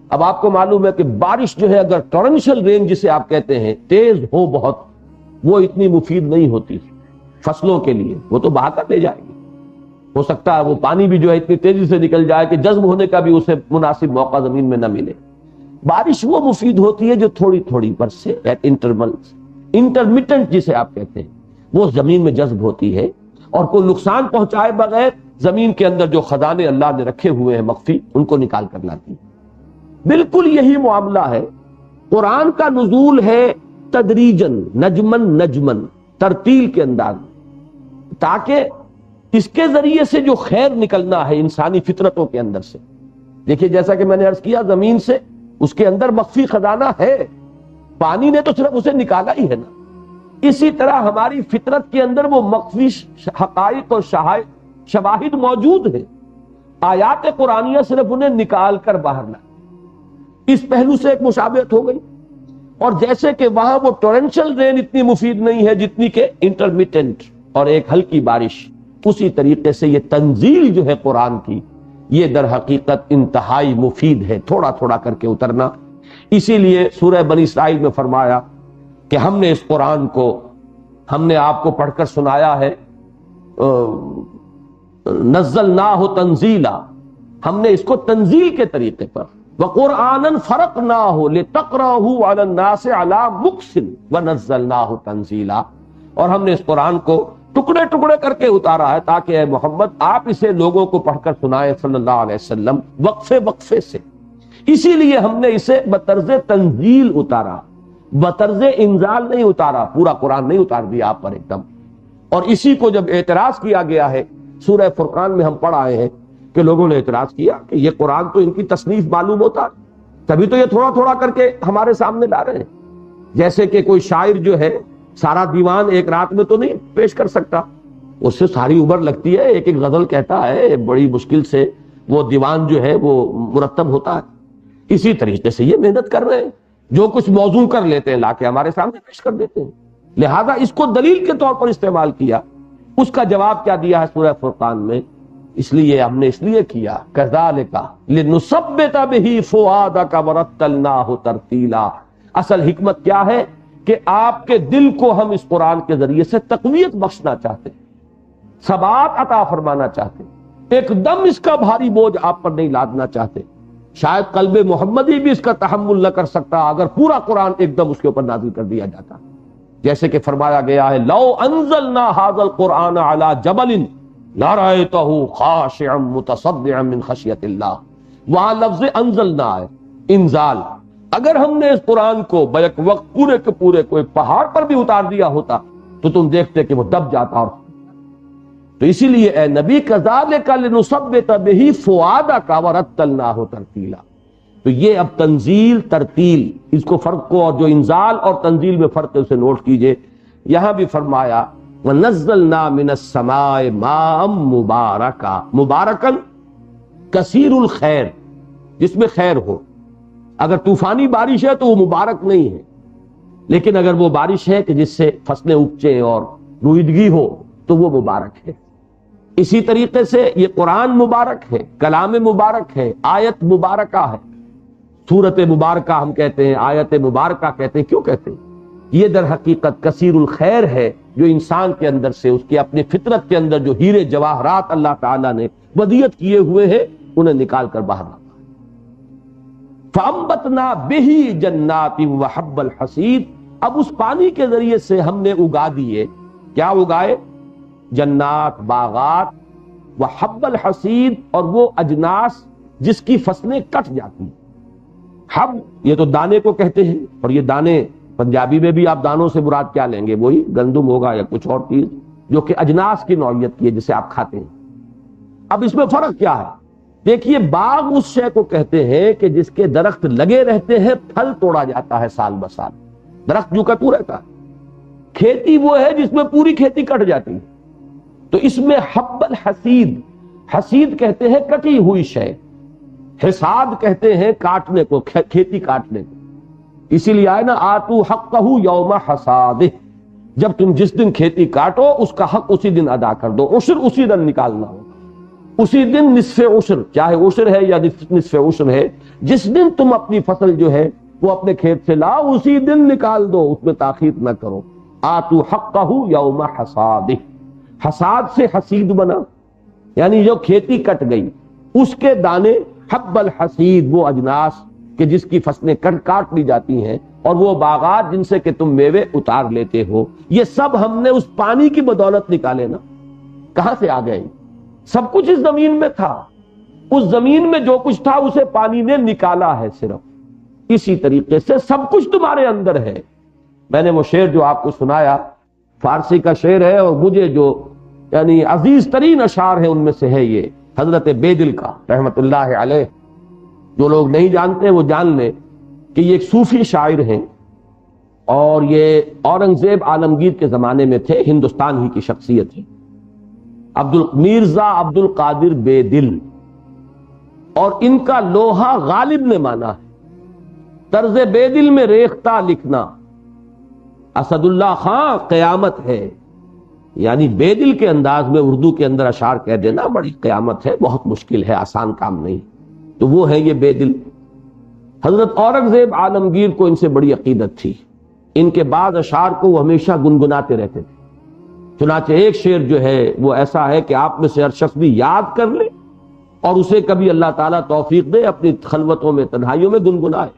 اب آپ کو معلوم ہے کہ بارش جو ہے اگر ٹورنشل رین جسے آپ کہتے ہیں، تیز ہو بہت، وہ اتنی مفید نہیں ہوتی فصلوں کے لیے. وہ تو بہا کر لے جائے گی. ہو سکتا ہے وہ پانی بھی جو ہے اتنی تیزی سے نکل جائے کہ جذب ہونے کا بھی اسے مناسب موقع زمین میں نہ ملے. بارش وہ مفید ہوتی ہے جو تھوڑی تھوڑی برسے، ایٹ انٹرولز، انٹرمیٹنٹ جسے آپ کہتے ہیں، وہ زمین میں جذب ہوتی ہے اور کوئی نقصان پہنچائے بغیر زمین کے اندر جو خزانے اللہ نے رکھے ہوئے ہیں مخفی، ان کو نکال کر لاتی. بالکل یہی معاملہ ہے. قرآن کا نزول ہے تدریجن، نجمن نجمن، ترتیل کے انداز، تاکہ اس کے ذریعے سے جو خیر نکلنا ہے انسانی فطرتوں کے اندر سے. دیکھیے جیسا کہ میں نے عرض کیا، زمین سے اس کے اندر مخفی خزانہ ہے، پانی نے تو صرف اسے نکالا ہی ہے نا. اسی طرح ہماری فطرت کے اندر وہ مخفی حقائق اور شواہد موجود ہیں. آیات قرآنیہ صرف انہیں نکال کر باہر لائے. اس پہلو سے ایک مشابہت ہو گئی. اور جیسے کہ وہاں وہ ٹورنشل رین اتنی مفید نہیں ہے جتنی کہ انٹرمیٹنٹ اور ایک ہلکی بارش، اسی طریقے سے یہ تنزیل جو ہے قرآن کی، یہ در حقیقت انتہائی مفید ہے، تھوڑا تھوڑا کر کے اترنا. اسی لیے سورہ بنی اسرائیل میں فرمایا کہ ہم نے اس قرآن کو، ہم نے آپ کو پڑھ کر سنایا ہے، نزلناہ تنزیلا، ہم نے اس کو تنزیل کے طریقے پر، وقرآناً فرقناہ لتقرأہ علی الناس علی مکث ونزلناہ تنزیلا، اور ہم نے اس قرآن کو ٹکڑے ٹکڑے کر کے اتارا ہے تاکہ اے محمد آپ اسے لوگوں کو پڑھ کر سنائیں صلی اللہ علیہ وسلم، وقفے وقفے سے. اسی لیے ہم نے اسے بطرز تنزیل اتارا، بطرز انزال نہیں اتارا. پورا قرآن نہیں اتار دیا آپ پر ایک دم. اور اسی کو جب اعتراض کیا گیا ہے، سورہ فرقان میں ہم پڑھ آئے ہیں کہ لوگوں نے اعتراض کیا کہ یہ قرآن تو ان کی تصنیف معلوم ہوتا، تبھی تو یہ تھوڑا تھوڑا کر کے ہمارے سامنے لا رہے ہیں. جیسے کہ کوئی شاعر جو ہے سارا دیوان ایک رات میں تو نہیں پیش کر سکتا، اس سے ساری عمر لگتی ہے. ایک ایک غزل کہتا ہے، بڑی مشکل سے وہ دیوان جو ہے وہ مرتب ہوتا ہے. اسی طریقے سے یہ محنت کر رہے ہیں، جو کچھ موضوع کر لیتے ہیں لا کے ہمارے سامنے پیش کر دیتے ہیں. لہذا اس کو دلیل کے طور پر استعمال کیا. اس کا جواب کیا دیا ہے سورہ فرقان میں؟ اس لیے ہم نے اس لیے کیا، کذالک لنثبت بہ فؤادک ورتلناہ ترتیلا. اصل حکمت کیا ہے کہ آپ کے دل کو ہم اس قرآن کے ذریعے سے تقویت بخشنا چاہتے ہیں، ثبات عطا فرمانا چاہتے ہیں، ایک دم اس کا بھاری بوجھ آپ پر نہیں لادنا چاہتے. شاید قلب محمدی بھی اس کا تحمل نہ کر سکتا اگر پورا قرآن ایک دم اس کے اوپر نازل کر دیا جاتا. جیسے کہ فرمایا گیا ہے لو انزلنا هذا القرآن على جبل لرأيته خاشعا متصدعا من خشیۃ اللہ. وہاں لفظ انزلنا ہے، انزال. اگر ہم نے اس قرآن کو بیک وقت پورے کے پورے کو ایک پہاڑ پر بھی اتار دیا ہوتا تو تم دیکھتے کہ وہ دب جاتا. اور تو اسی لیے اے نبی کذالک لنثبت به فؤادک ورتلناہ ترتیلا. تو یہ اب تنزیل ترتیل، اس کو فرق کو، اور جو انزال اور تنزیل میں فرق ہے اسے نوٹ کیجئے. یہاں بھی فرمایا وَنَزَّلْنَا مِنَ السَّمَاءِ مَاءً مُبَارَكًا. مبارکن کثیر الخیر، جس میں خیر ہو. اگر طوفانی بارش ہے تو وہ مبارک نہیں ہے، لیکن اگر وہ بارش ہے کہ جس سے فصلیں اپجیں اور رویدگی ہو تو وہ مبارک ہے. اسی طریقے سے یہ قرآن مبارک ہے، کلام مبارک ہے، آیت مبارکہ ہے. سورت مبارکہ ہم کہتے ہیں، آیت مبارکہ کہتے ہیں. کیوں کہتے ہیں؟ یہ در حقیقت کثیر الخیر ہے، جو انسان کے اندر سے، اس کے اپنے فطرت کے اندر جو ہیرے جواہرات اللہ تعالیٰ نے ودیعت کیے ہوئے ہیں انہیں نکال کر باہر لاتا ہے. فَأَنبَتْنَا بِهِ جَنَّاتٍ وَحَبَّ الْحَصِيدِ. اب اس پانی کے ذریعے سے ہم نے اگا دیے، کیا اگائے؟ جنات، باغات، وحب الحصید، اور وہ اجناس جس کی فصلیں کٹ جاتی ہیں. حب یہ تو دانے کو کہتے ہیں، اور یہ دانے پنجابی میں بھی آپ دانوں سے مراد کیا لیں گے؟ وہی گندم ہوگا یا کچھ اور چیز جو کہ اجناس کی نوعیت کی ہے جسے آپ کھاتے ہیں. اب اس میں فرق کیا ہے؟ دیکھیے، باغ اس شے کو کہتے ہیں کہ جس کے درخت لگے رہتے ہیں، پھل توڑا جاتا ہے سال بسال، درخت جو کٹو رہتا ہے. کھیتی وہ ہے جس میں پوری کھیتی کٹ جاتی ہے. تو اس میں حب الحصید، حصید کہتے ہیں کٹی ہوئی شے، حصاد کہتے ہیں کاٹنے کو، کھیتی کاٹنے کو. اسی لیے آئے نا آتو حقہ یوم حصادہ، جب تم جس دن کھیتی کاٹو اس کا حق اسی دن ادا کر دو. عشر اسی دن نکالنا ہوگا، اسی دن نصف عشر، چاہے عشر ہے یا نصف عشر ہے، جس دن تم اپنی فصل جو ہے وہ اپنے کھیت سے لاؤ اسی دن نکال دو، اس میں تاخیر نہ کرو. آتو حقہ یوم حصادہ. حصاد سے حصید بنا، یعنی جو کھیتی کٹ گئی اس کے دانے. حب الحصید وہ اجناس کہ جس کی فصلیں کاٹ لی جاتی ہیں، اور وہ باغات جن سے کہ تم میوے اتار لیتے ہو. یہ سب ہم نے اس پانی کی بدولت نکالے نا. کہاں سے آ گئے؟ سب کچھ اس زمین میں تھا، اس زمین میں جو کچھ تھا اسے پانی نے نکالا ہے صرف. اسی طریقے سے سب کچھ تمہارے اندر ہے. میں نے وہ شعر جو آپ کو سنایا فارسی کا شعر ہے، اور مجھے جو یعنی عزیز ترین اشعار ہیں ان میں سے ہے یہ حضرت بیدل کا رحمت اللہ علیہ. جو لوگ نہیں جانتے وہ جان لیں کہ یہ ایک صوفی شاعر ہیں، اور یہ اورنگزیب عالمگیر کے زمانے میں تھے، ہندوستان ہی کی شخصیت ہے. مرزا عبد القادر بیدل، اور ان کا لوہا غالب نے مانا ہے. طرز بیدل میں ریختہ لکھنا، اسد اللہ خان قیامت ہے. یعنی بیدل کے انداز میں اردو کے اندر اشعار کہہ دینا بڑی قیامت ہے، بہت مشکل ہے، آسان کام نہیں. تو وہ ہے یہ بیدل. حضرت اورنگزیب عالمگیر کو ان سے بڑی عقیدت تھی. ان کے بعد اشعار کو وہ ہمیشہ گنگناتے رہتے تھے. چنانچہ ایک شعر جو ہے وہ ایسا ہے کہ آپ میں سے ہر شخص بھی یاد کر لے اور اسے کبھی اللہ تعالیٰ توفیق دے اپنی خلوتوں میں تنہائیوں میں گنگنائے.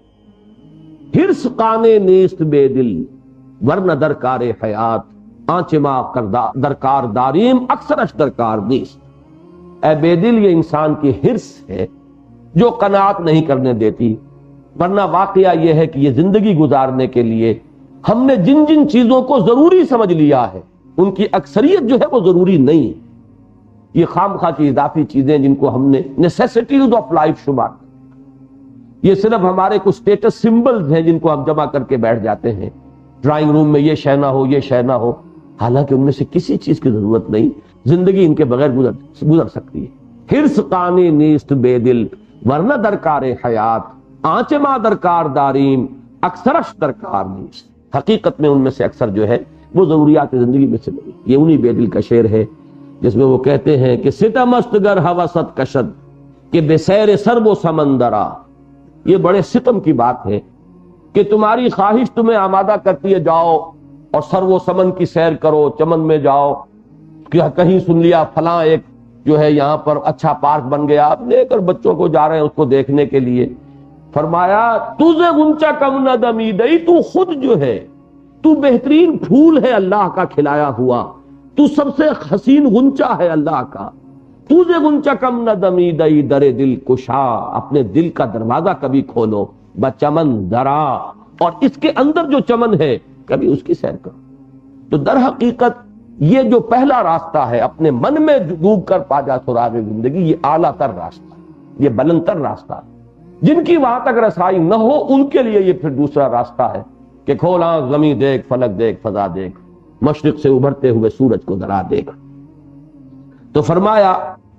حرص قانے نیست بیدل ورنہ درکار حیات، آنچ ماں درکار داریم اکثرش درکار نیست. اے بیدل، یہ انسان کی حرص ہے جو قناعت نہیں کرنے دیتی، ورنہ واقعہ یہ ہے کہ یہ زندگی گزارنے کے لیے ہم نے جن جن چیزوں کو ضروری سمجھ لیا ہے ان کی اکثریت جو ہے وہ ضروری نہیں ہے. یہ خام خواہ کی اضافی چیزیں جن کو ہم نے نیسیسٹیز آف لائف شمار، یہ صرف ہمارے کچھ اسٹیٹس سمبلز ہیں جن کو ہم جمع کر کے بیٹھ جاتے ہیں. ڈرائنگ روم میں یہ شے نہ ہو، یہ شے نہ ہو، حالانکہ ان میں سے کسی چیز کی ضرورت نہیں. زندگی ان کے بغیر گزر سکتی ہے. حرص قانے نیست بیدل ورنہ درکار حیات، آنچ ماں درکار داریم اکثرش درکار نیست. حقیقت میں ان میں سے اکثر جو ہے وہ ضروریات زندگی میں سے نہیں. یہ انہی بیدل کا شعر ہے جس میں وہ کہتے ہیں کہ ستم است گر ہوست کشد کہ بے سیر سرب و سمندرا. یہ بڑے ستم کی بات ہے کہ تمہاری خواہش تمہیں آمادہ کرتی ہے جاؤ اور سر و سمن کی سیر کرو، چمن میں جاؤ، کہیں سن لیا فلاں ایک جو ہے یہاں پر اچھا پارک بن گیا، آپ لے کر بچوں کو جا رہے ہیں اس کو دیکھنے کے لیے. فرمایا تجھے غنچہ کم نہ دمیدئی، تو خود جو ہے تو بہترین پھول ہے اللہ کا کھلایا ہوا، تو سب سے حسین غنچہ ہے اللہ کا. تجھے غنچہ کم نہ دمیدئی در دل کشا، اپنے دل کا دروازہ کبھی کھولو، بچمن درا، اور اس کے اندر جو چمن ہے کبھی اس کی سیر کرو. تو در حقیقت یہ جو پہلا راستہ ہے اپنے من میں ڈوب کر پا جا سراغ زندگی، یہ اعلیٰ تر راستہ، یہ بلند تر راستہ. جن کی وہاں تک رسائی نہ ہو ان کے لیے یہ پھر دوسرا راستہ ہے کہ کھول آنکھ زمین دیکھ، فلک دیکھ، فضا دیکھ، مشرق سے ابھرتے ہوئے سورج کو ذرا دیکھ. تو فرمایا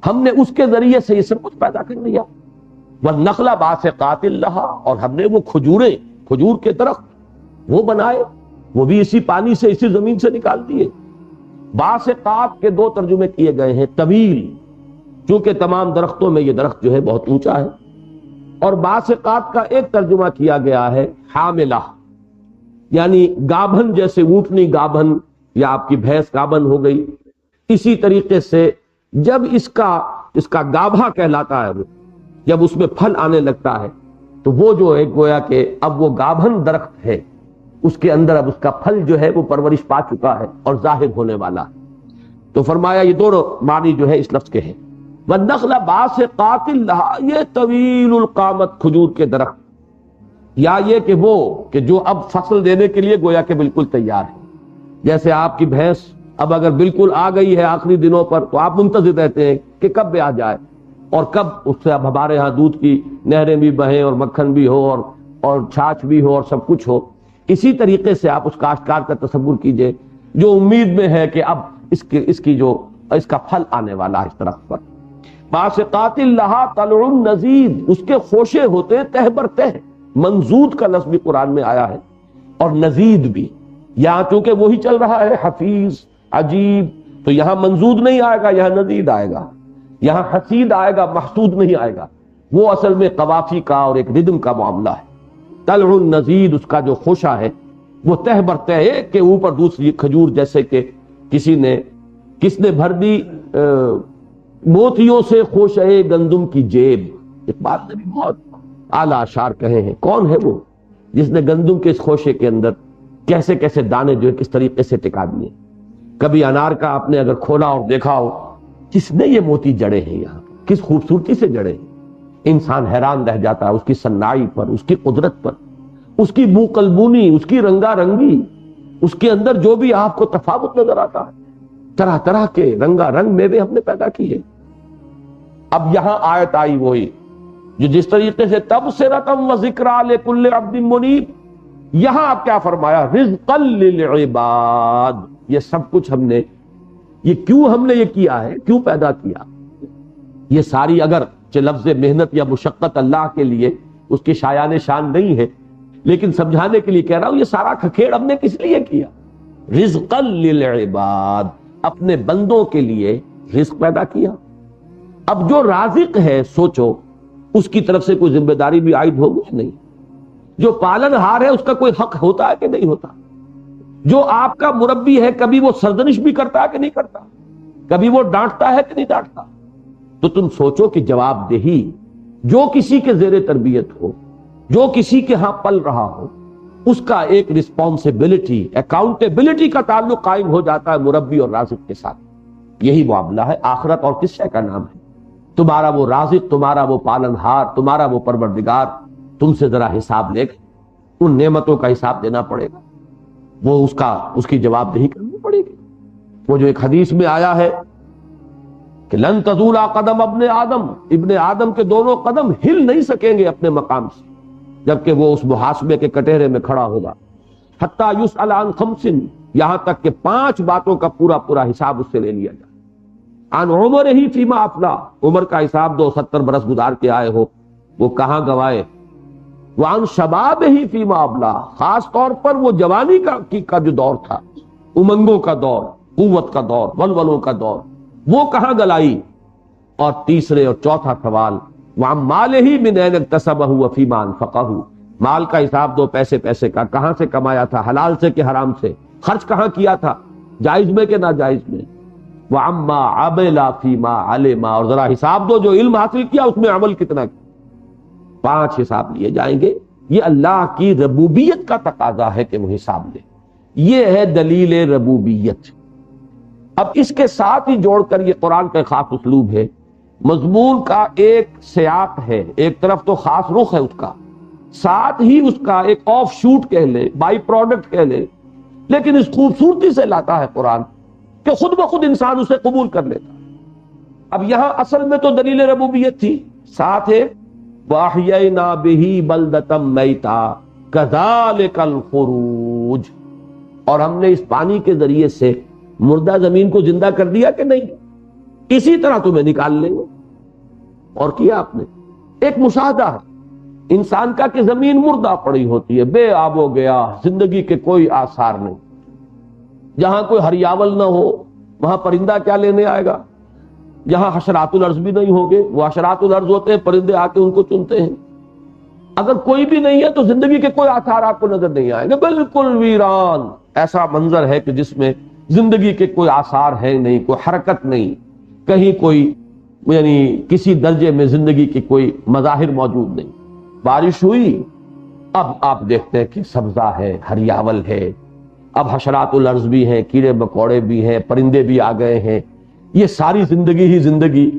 ہم نے اس کے ذریعے سے یہ سب کچھ پیدا کر لیا. والنخل باسقات لہا، اور ہم نے وہ کھجوریں، کھجور کے درخت وہ بنائے، وہ بھی اسی پانی سے، اسی زمین سے نکال دیے. باسقات کے دو ترجمے کیے گئے ہیں، طویل، چونکہ تمام درختوں میں یہ درخت جو ہے بہت اونچا ہے، اور باسقات کا ایک ترجمہ کیا گیا ہے حاملہ، یعنی گابھن، جیسے اونٹنی گابھن یا آپ کی بھینس گابھن ہو گئی. اسی طریقے سے جب اس کا گابھا کہلاتا ہے، وہ جب اس میں پھل آنے لگتا ہے تو وہ جو ہے گویا کہ اب وہ گابھن درخت ہے، اس کے اندر اب اس کا پھل جو ہے وہ پرورش پا چکا ہے اور ظاہر ہونے والا ہے. تو فرمایا یہ دونوں معنی جو ہے اس لفظ کے ہیں. والنخل باسقات لہا، یہ طویل القامت کھجور کے درخت، یا یہ کہ وہ کہ جو اب فصل دینے کے لیے گویا کہ بالکل تیار ہے. جیسے آپ کی بھینس اب اگر بالکل آ گئی ہے آخری دنوں پر تو آپ منتظر رہتے ہیں کہ کب بھی آ جائے اور کب اس سے اب ہمارے ہاں دودھ کی نہریں بھی بہیں اور مکھن بھی ہو اور چھاچھ بھی ہو اور سب کچھ ہو. اسی طریقے سے آپ اس کاشتکار کا تصور کیجئے جو امید میں ہے کہ اب اس کا پھل آنے والا ہے اس درخت پر. باسقات لہا طلع نضید، اس کے خوشے ہوتے ہیں تہ بر تہ. منضود کا لفظ بھی قرآن میں آیا ہے اور نضید بھی. یہاں چونکہ وہی چل رہا ہے حفیظ عجیب، تو یہاں منضود نہیں آئے گا، یہاں نضید آئے گا. یہاں حسید آئے گا، محسود نہیں آئے گا. وہ اصل میں قوافی کا اور ایک ردم کا معاملہ ہے. طلع النضید، اس کا جو خوشہ ہے وہ تہ بر تہ، ایک کے اوپر دوسری کھجور، جیسے کہ کس نے بھر دی موتیوں سے خوشہ گندم کی جیب. اقبال نے بھی بہت اعلیٰ اشعار کہے ہیں. کون ہے وہ جس نے گندم کے اس خوشے کے اندر کیسے کیسے دانے جو ہے کس طریقے سے ٹکا دیے. کبھی انار کا آپ نے اگر کھولا اور دیکھا ہو کس نے یہ موتی جڑے ہیں یہاں، کس خوبصورتی سے جڑے ہیں. انسان حیران رہ جاتا ہے اس کی صنائی پر، اس کی قدرت پر، اس کی بو قلبونی، اس کی رنگا رنگی، اس کے اندر جو بھی آپ کو تفاوت نظر آتا ہے. طرح طرح کے رنگا رنگ میوے ہم نے پیدا کیے. اب یہاں آیت آئی وہی جو جس طریقے سے تبصرۃ و ذکریٰ لکل عبد منیب، یہاں آپ کیا فرمایا؟ رزقا للعباد. یہ سب کچھ ہم نے یہ کیا ہے، کیوں پیدا کیا؟ یہ ساری اگر لفظ محنت یا مشقت اللہ کے لیے اس کی شایان شان نہیں ہے، لیکن سمجھانے کے لیے کہہ رہا ہوں یہ سارا کھکھیڑ ہم نے کس لیے کیا؟ رزقا للعباد، اپنے بندوں کے لیے رزق پیدا کیا. اب جو رازق ہے سوچو اس کی طرف سے کوئی ذمہ داری بھی عائد ہوگی نہیں. جو پالن ہار ہے اس کا کوئی حق ہوتا ہے کہ نہیں ہوتا؟ جو آپ کا مربی ہے کبھی وہ سرزنش بھی کرتا ہے کہ نہیں کرتا؟ کبھی وہ ڈانٹتا ہے کہ نہیں ڈانٹتا؟ تو تم سوچو کہ جواب دہی جو کسی کے زیر تربیت ہو، جو کسی کے ہاں پل رہا ہو، اس کا ایک رسپانسبلٹی، اکاؤنٹیبلٹی کا تعلق قائم ہو جاتا ہے مربی اور رازق کے ساتھ. یہی معاملہ ہے آخرت اور کس شے کا نام ہے؟ تمہارا وہ رازق، تمہارا وہ پالن ہار، تمہارا وہ پروردگار تم سے ذرا حساب لے گا. ان نعمتوں کا حساب دینا پڑے گا، وہ اس کی جواب دہی کرنی پڑے گی. وہ جو ایک حدیث میں آیا ہے کہ لن تزول قدم ابن آدم کے دونوں قدم ہل نہیں سکیں گے اپنے مقام سے جبکہ وہ اس محاسبے کے کٹہرے میں کھڑا ہوگا. حتی یسأل عن خمس، یہاں تک کہ 5 باتوں کا پورا حساب اس سے لے لیا جائے. عن عمر ہی فیما افلا، عمر کا حساب 70 برس گزار کے آئے ہو وہ کہاں گوائے. وعن شباب ہی فیما ابلا، خاص طور پر وہ جوانی کا جو دور تھا، امنگوں کا دور، قوت کا دور، ولولوں کا دور، وہ کہاں گلائی. اور تیسرے اور چوتھا سوال وعن مالہ من این اکتسبہ وفیما انفقہ، مال کا حساب دو، پیسے کا کہاں سے کمایا تھا، حلال سے کہ حرام سے، خرچ کہاں کیا تھا، جائز میں کہ ناجائز میں. وَعَمَّا عَمِلَ فِيمَا عَلِمَ، اور ذرا حساب دو جو علم حاصل کیا اس میں عمل کتنا کیا۔ 5 حساب لیے جائیں گے۔ یہ اللہ کی ربوبیت کا تقاضا ہے کہ وہ حساب لے، یہ ہے دلیل ربوبیت۔ اب اس کے ساتھ ہی جوڑ کر یہ قرآن کا خاص اسلوب ہے، مضمون کا ایک سیاق ہے، ایک طرف تو خاص رخ ہے اس کا، ساتھ ہی اس کا ایک آف شوٹ کہہ لیں، بائی پروڈکٹ کہہ لیں، لیکن اس خوبصورتی سے لاتا ہے قرآن کہ خود بخود انسان اسے قبول کر لیتا۔ اب یہاں اصل میں تو دلیل ربوبیت تھی، ساتھ ہے وَأَحْيَيْنَا بِهِ بَلْدَةً مَيْتًا كَذَلِكَ الْخُرُوجُ، اور ہم نے اس پانی کے ذریعے سے مردہ زمین کو زندہ کر دیا کہ نہیں، اسی طرح تمہیں نکال لیں گے۔ اور کیا آپ نے ایک مشاہدہ ہے انسان کا کہ زمین مردہ پڑی ہوتی ہے، بے آب و گیا، زندگی کے کوئی آثار نہیں، جہاں کوئی ہریاول نہ ہو وہاں پرندہ کیا لینے آئے گا، جہاں حشرات الارض بھی نہیں ہوگے، وہ حشرات الارض ہوتے ہیں، پرندے آ کے ان کو چنتے ہیں۔ اگر کوئی بھی نہیں ہے تو زندگی کے کوئی آثار آپ کو نظر نہیں آئیں گے، بالکل ویران ایسا منظر ہے کہ جس میں زندگی کے کوئی آثار ہیں نہیں، کوئی حرکت نہیں، کہیں کوئی یعنی کسی درجے میں زندگی کی کوئی مظاہر موجود نہیں۔ بارش ہوئی، اب آپ دیکھتے ہیں کہ سبزہ ہے، ہریاول ہے، اب حشرات الارض بھی ہیں، کیڑے مکوڑے بھی ہیں، پرندے بھی آ گئے ہیں، یہ ساری زندگی ہی زندگی۔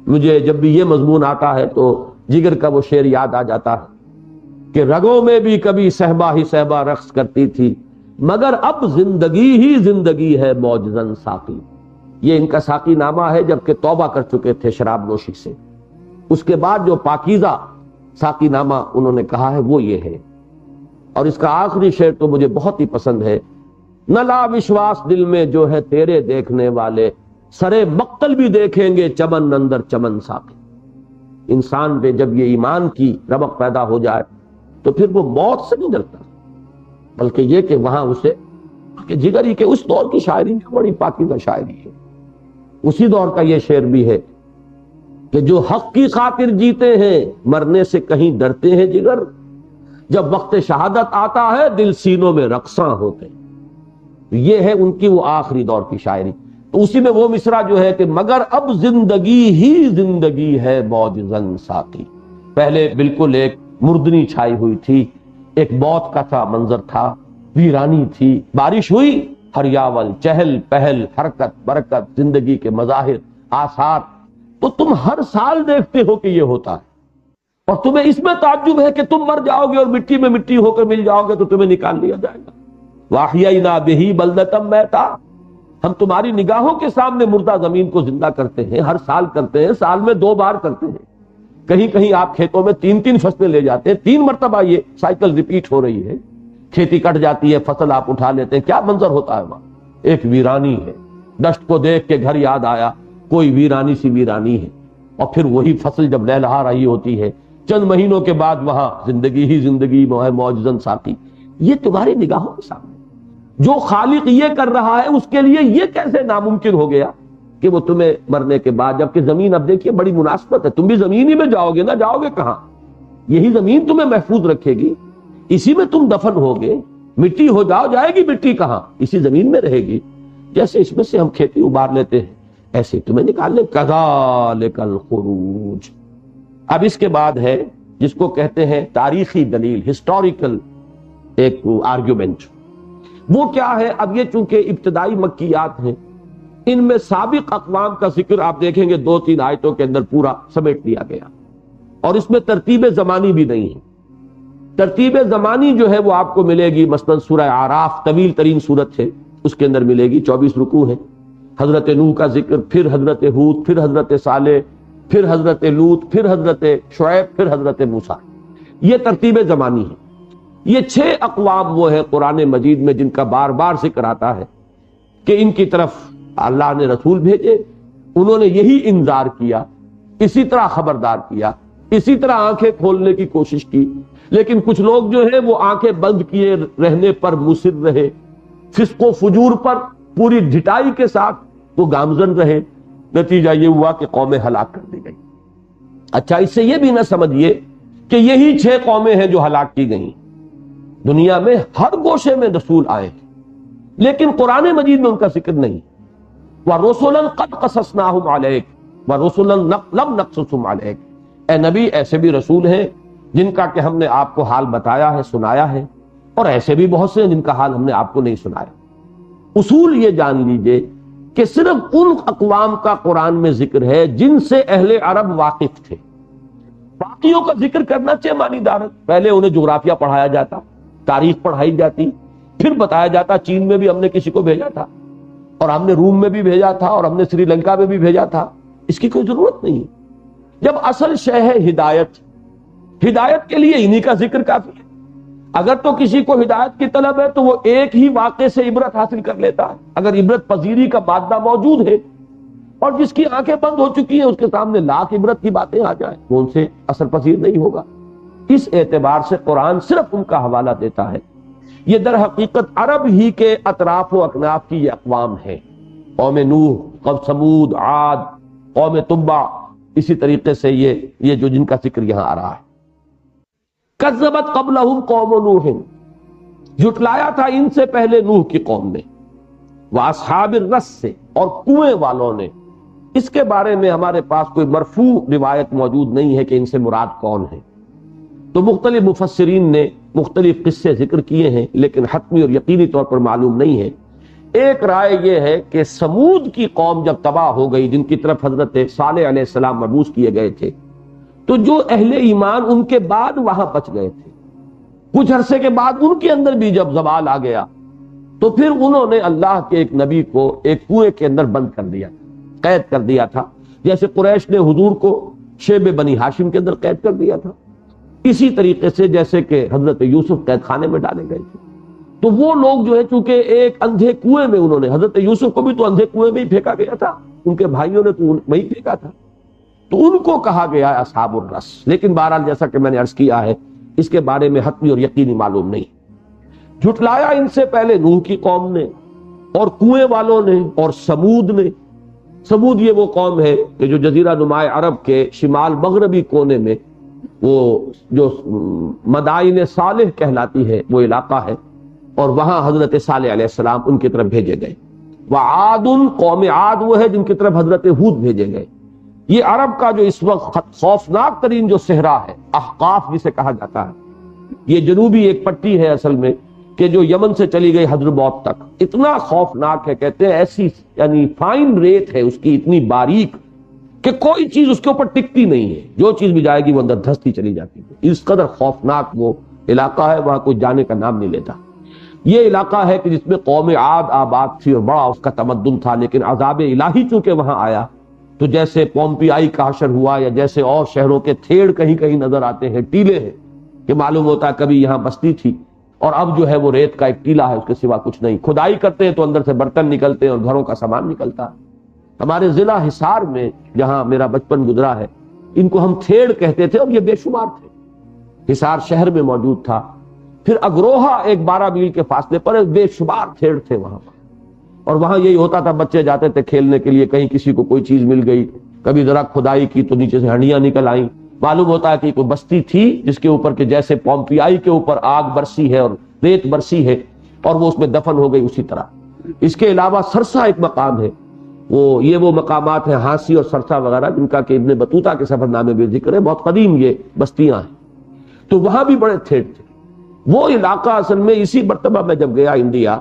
مجھے جب بھی یہ مضمون آتا ہے تو جگر کا وہ شعر یاد آ جاتا ہے کہ رگوں میں بھی کبھی صہبا ہی صہبا رقص کرتی تھی، مگر اب زندگی ہی زندگی ہے معجزن ساقی۔ یہ ان کا ساقی نامہ ہے جبکہ توبہ کر چکے تھے شراب نوشی سے، اس کے بعد جو پاکیزہ ساقی نامہ انہوں نے کہا ہے وہ یہ ہے۔ اور اس کا آخری شعر تو مجھے بہت ہی پسند ہے، نہ لا وشواس دل میں جو ہے تیرے دیکھنے والے، سرے مقتل بھی دیکھیں گے چمن اندر چمن ساقی۔ انسان پہ جب یہ ایمان کی رمق پیدا ہو جائے تو پھر وہ موت سے نہیں ڈرتا، بلکہ یہ کہ وہاں اسے کہ جگری کے اس دور کی شاعری میں بڑی پاکیزہ شاعری ہے۔ اسی دور کا یہ شعر بھی ہے کہ جو حق کی خاطر جیتے ہیں مرنے سے کہیں ڈرتے ہیں جگر، جب وقت شہادت آتا ہے دل سینوں میں رقصاں ہوتے ہیں۔ یہ ہے ان کی وہ آخری دور کی شاعری۔ تو اسی میں وہ مصرع جو ہے کہ مگر اب زندگی ہی زندگی ہے معجزن ساقی۔ پہلے بالکل ایک مردنی چھائی ہوئی تھی، ایک موت کا سا منظر تھا، ویرانی تھی، بارش ہوئی، ہریاول، چہل پہل، حرکت برکت، زندگی کے مظاہر آثار، تو تم ہر سال دیکھتے ہو کہ یہ ہوتا ہے، اور تمہیں اس میں تعجب ہے کہ تم مر جاؤ گے اور مٹی میں مٹی ہو کر مل جاؤ گے تو تمہیں نکال لیا جائے گا۔ وَأَحْيَيْنَا بِهِ بَلْدَةً مَيْتًا، ہم تمہاری نگاہوں کے سامنے مردہ زمین کو زندہ کرتے ہیں، ہر سال کرتے ہیں، سال میں 2 بار کرتے ہیں، کہیں کہیں آپ کھیتوں میں 3 فصلیں لے جاتے ہیں، 3 مرتبہ یہ سائیکل ریپیٹ ہو رہی ہے، کھیتی کٹ جاتی ہے، فصل آپ اٹھا لیتے ہیں، کیا منظر ہوتا ہے وہاں؟ ایک ویرانی ہے، دشت کو دیکھ کے گھر یاد آیا، کوئی ویرانی سی ویرانی ہے، اور پھر وہی فصل جب لہلہا رہی ہوتی ہے، چند مہینوں کے بعد وہاں زندگی ہی زندگی ہے معجزن ساقی۔ یہ تمہاری نگاہوں کے سامنے جو خالق یہ کر رہا ہے اس کے لیے یہ کیسے ناممکن ہو گیا کہ وہ تمہیں مرنے کے بعد، جبکہ زمین اب دیکھیے بڑی مناسبت ہے، تم بھی زمین ہی میں جاؤ گے نا، جاؤ گے کہاں؟ یہی زمین تمہیں محفوظ رکھے گی، اسی میں تم دفن ہوگے، مٹی ہو جاؤ، جائے گی مٹی کہاں؟ اسی زمین میں رہے گی۔ جیسے اس میں سے ہم کھیتی ابار لیتے ہیں ایسے تمہیں نکال لیں، کذالک الخروج۔ اب اس کے بعد ہے جس کو کہتے ہیں تاریخی دلیل، ہسٹوریکل ایک آرگیومنٹ۔ وہ کیا ہے؟ اب یہ چونکہ ابتدائی مکیات ہیں، ان میں سابق اقوام کا ذکر آپ دیکھیں گے 2-3 آیتوں کے اندر پورا سمیٹ لیا گیا، اور اس میں ترتیب زمانی بھی نہیں ہے۔ ترتیب زمانی جو ہے وہ آپ کو ملے گی مثلا سورہ اعراف، طویل ترین سورت ہے، اس کے اندر ملے گی، 24 رکوع ہیں، حضرت نوح کا ذکر، پھر حضرت ہود، پھر حضرت صالح، پھر حضرت لوط، پھر حضرت شعیب، پھر حضرت موسیٰ۔ یہ ترتیب زمانی ہے۔ یہ 6 اقوام وہ ہیں قرآن مجید میں جن کا بار بار ذکر آتا ہے کہ ان کی طرف اللہ نے رسول بھیجے، انہوں نے یہی انذار کیا، اسی طرح خبردار کیا، اسی طرح آنکھیں کھولنے کی کوشش کی، لیکن کچھ لوگ جو ہے وہ آنکھیں بند کیے رہنے پر مصر رہے، فسق و فجور پر پوری ڈھٹائی کے ساتھ وہ گامزن رہے، نتیجہ یہ ہوا کہ قومیں ہلاک کر دی گئی۔ اچھا، اس سے یہ بھی نہ سمجھیے کہ یہی 6 قومیں ہیں جو ہلاک کی گئیں، دنیا میں ہر گوشے میں رسول آئے لیکن قرآن مجید میں ان کا ذکر نہیں۔ وَرُسُلًا قَدْ قَصَصْنَاهُمْ عَلَيْكَ وَرُسُلًا لَمْ نَقْصُصْهُمْ عَلَيْكَ، اے نبی ایسے بھی رسول ہیں جن کا کہ ہم نے آپ کو حال بتایا ہے، سنایا ہے، اور ایسے بھی بہت سے ہیں جن کا حال ہم نے آپ کو نہیں سنایا۔ اصول یہ جان لیجئے کہ صرف ان اقوام کا قرآن میں ذکر ہے جن سے اہل عرب واقف تھے، باقیوں کا ذکر کرنا چاہے معنی دارت۔ پہلے انہیں جغرافیہ پڑھایا جاتا، تاریخ پڑھائی جاتی، پھر بتایا جاتا چین میں بھی ہم نے کسی کو بھیجا تھا، اور ہم نے روم میں بھی بھیجا تھا، اور ہم نے سری لنکا میں بھی بھیجا تھا۔ اس کی کوئی ضرورت نہیں۔ جب اصل شے ہے ہدایت، ہدایت کے لیے انہی کا ذکر کافی ہے۔ اگر تو کسی کو ہدایت کی طلب ہے تو وہ ایک ہی واقعے سے عبرت حاصل کر لیتا ہے، اگر عبرت پذیری کا مادہ موجود ہے، اور جس کی آنکھیں بند ہو چکی ہیں اس کے سامنے لاکھ عبرت کی باتیں آ جائیں وہ ان سے اثر پذیر نہیں ہوگا۔ اس اعتبار سے قرآن صرف ان کا حوالہ دیتا ہے۔ یہ در حقیقت عرب ہی کے اطراف و اکناف کی یہ اقوام ہیں، قوم نوح، قوم سمود، عاد، قوم تبع، اسی طریقے سے یہ جو جن کا ذکر یہاں آ رہا ہے۔ کذبت قبلہم قوم نوح، جھٹلایا تھا ان سے پہلے نوح کی قوم نے، واصحاب الرس سے، اور کنویں والوں نے۔ اس کے بارے میں ہمارے پاس کوئی مرفوع روایت موجود نہیں ہے کہ ان سے مراد کون ہے، تو مختلف مفسرین نے مختلف قصے ذکر کیے ہیں، لیکن حتمی اور یقینی طور پر معلوم نہیں ہے۔ ایک رائے یہ ہے کہ سمود کی قوم جب تباہ ہو گئی، جن کی طرف حضرت صالح علیہ السلام مبعوث کیے گئے تھے، تو جو اہل ایمان ان کے بعد وہاں بچ گئے تھے، کچھ عرصے کے بعد ان کے اندر بھی جب زوال آ گیا تو پھر انہوں نے اللہ کے ایک نبی کو ایک کنویں کے اندر بند کر دیا، قید کر دیا تھا، جیسے قریش نے حضور کو شیب بنی ہاشم کے اندر قید کر دیا تھا، اسی طریقے سے جیسے کہ حضرت یوسف قید خانے میں ڈالے گئے تھے۔ تو وہ لوگ جو ہے چونکہ ایک اندھے کنویں میں، انہوں نے حضرت یوسف کو بھی تو اندھے کنویں میں ہی پھینکا گیا تھا، ان کے بھائیوں نے تو وہی پھینکا تھا، تو ان کو کہا گیا ہے اصحاب الرس۔ لیکن بہرحال جیسا کہ میں نے عرض کیا ہے اس کے بارے میں حتمی اور یقینی معلوم نہیں۔ جھٹلایا ان سے پہلے نوح کی قوم نے، اور کنویں والوں نے، اور سمود نے۔ سمود یہ وہ قوم ہے کہ جو جزیرہ نماء عرب کے شمال مغربی کونے میں، وہ جو مدائن صالح کہلاتی ہے وہ علاقہ ہے، اور وہاں حضرت صالح علیہ السلام ان کی طرف بھیجے گئے۔ وعاد، قوم عاد وہ ہے جن کی طرف حضرت ہود بھیجے گئے۔ یہ عرب کا جو اس وقت خوفناک ترین جو صحرا ہے، احقاف جسے کہا جاتا ہے، یہ جنوبی ایک پٹی ہے اصل میں، کہ جو یمن سے چلی گئی حضرموت تک، اتنا خوفناک ہے، کہتے ہیں ایسی یعنی فائن ریت ہے اس کی، اتنی باریک کہ کوئی چیز اس کے اوپر ٹکتی نہیں ہے، جو چیز بھی جائے گی وہ اندر دھستی چلی جاتی ہے۔ اس قدر خوفناک وہ علاقہ ہے، وہاں کوئی جانے کا نام نہیں لیتا۔ یہ علاقہ ہے کہ جس میں قوم عاد آباد تھی اور بڑا اس کا تمدن تھا، لیکن عذاب الہی چونکہ وہاں آیا تو جیسے پومپیائی کا حشر ہوا، یا جیسے اور شہروں کے تھیڑ کہیں کہیں نظر آتے ہیں، ٹیلے ہیں، کہ معلوم ہوتا ہے کبھی یہاں بستی تھی، اور اب جو ہے وہ ریت کا ایک ٹیلا ہے، اس کے سوا کچھ نہیں۔ کھدائی کرتے ہیں تو اندر سے برتن نکلتے ہیں اور گھروں کا سامان نکلتا ہے۔ ہمارے ضلع حصار میں جہاں میرا بچپن گزرا ہے، ان کو ہم تھیڑ کہتے تھے، اور یہ بے شمار تھے، حصار شہر میں موجود تھا۔ پھر اگروہا ایک 12 میل کے فاصلے پر بے شمار تھیڑ تھے وہاں پر، اور وہاں یہی ہوتا تھا، بچے جاتے تھے کھیلنے کے لیے، کہیں کسی کو کوئی چیز مل گئی، کبھی ذرا کھدائی کی تو نیچے سے ہنڈیاں نکل آئیں، معلوم ہوتا ہے کہ کوئی بستی تھی جس کے اوپر کہ جیسے پومپیائی کے اوپر آگ برسی ہے اور ریت برسی ہے، اور وہ اس میں دفن ہو گئی اسی طرح۔ اس کے علاوہ سرسا ایک مقام ہے، وہ مقامات ہیں ہانسی اور سرسا وغیرہ، جن کا کہ ابن بطوطہ کے سفر نامے میں ذکر ہے، بہت قدیم یہ بستیاں ہیں، تو وہاں بھی بڑے تھیڑ تھے۔ وہ علاقہ اصل میں اسی مرتبہ میں جب گیا انڈیا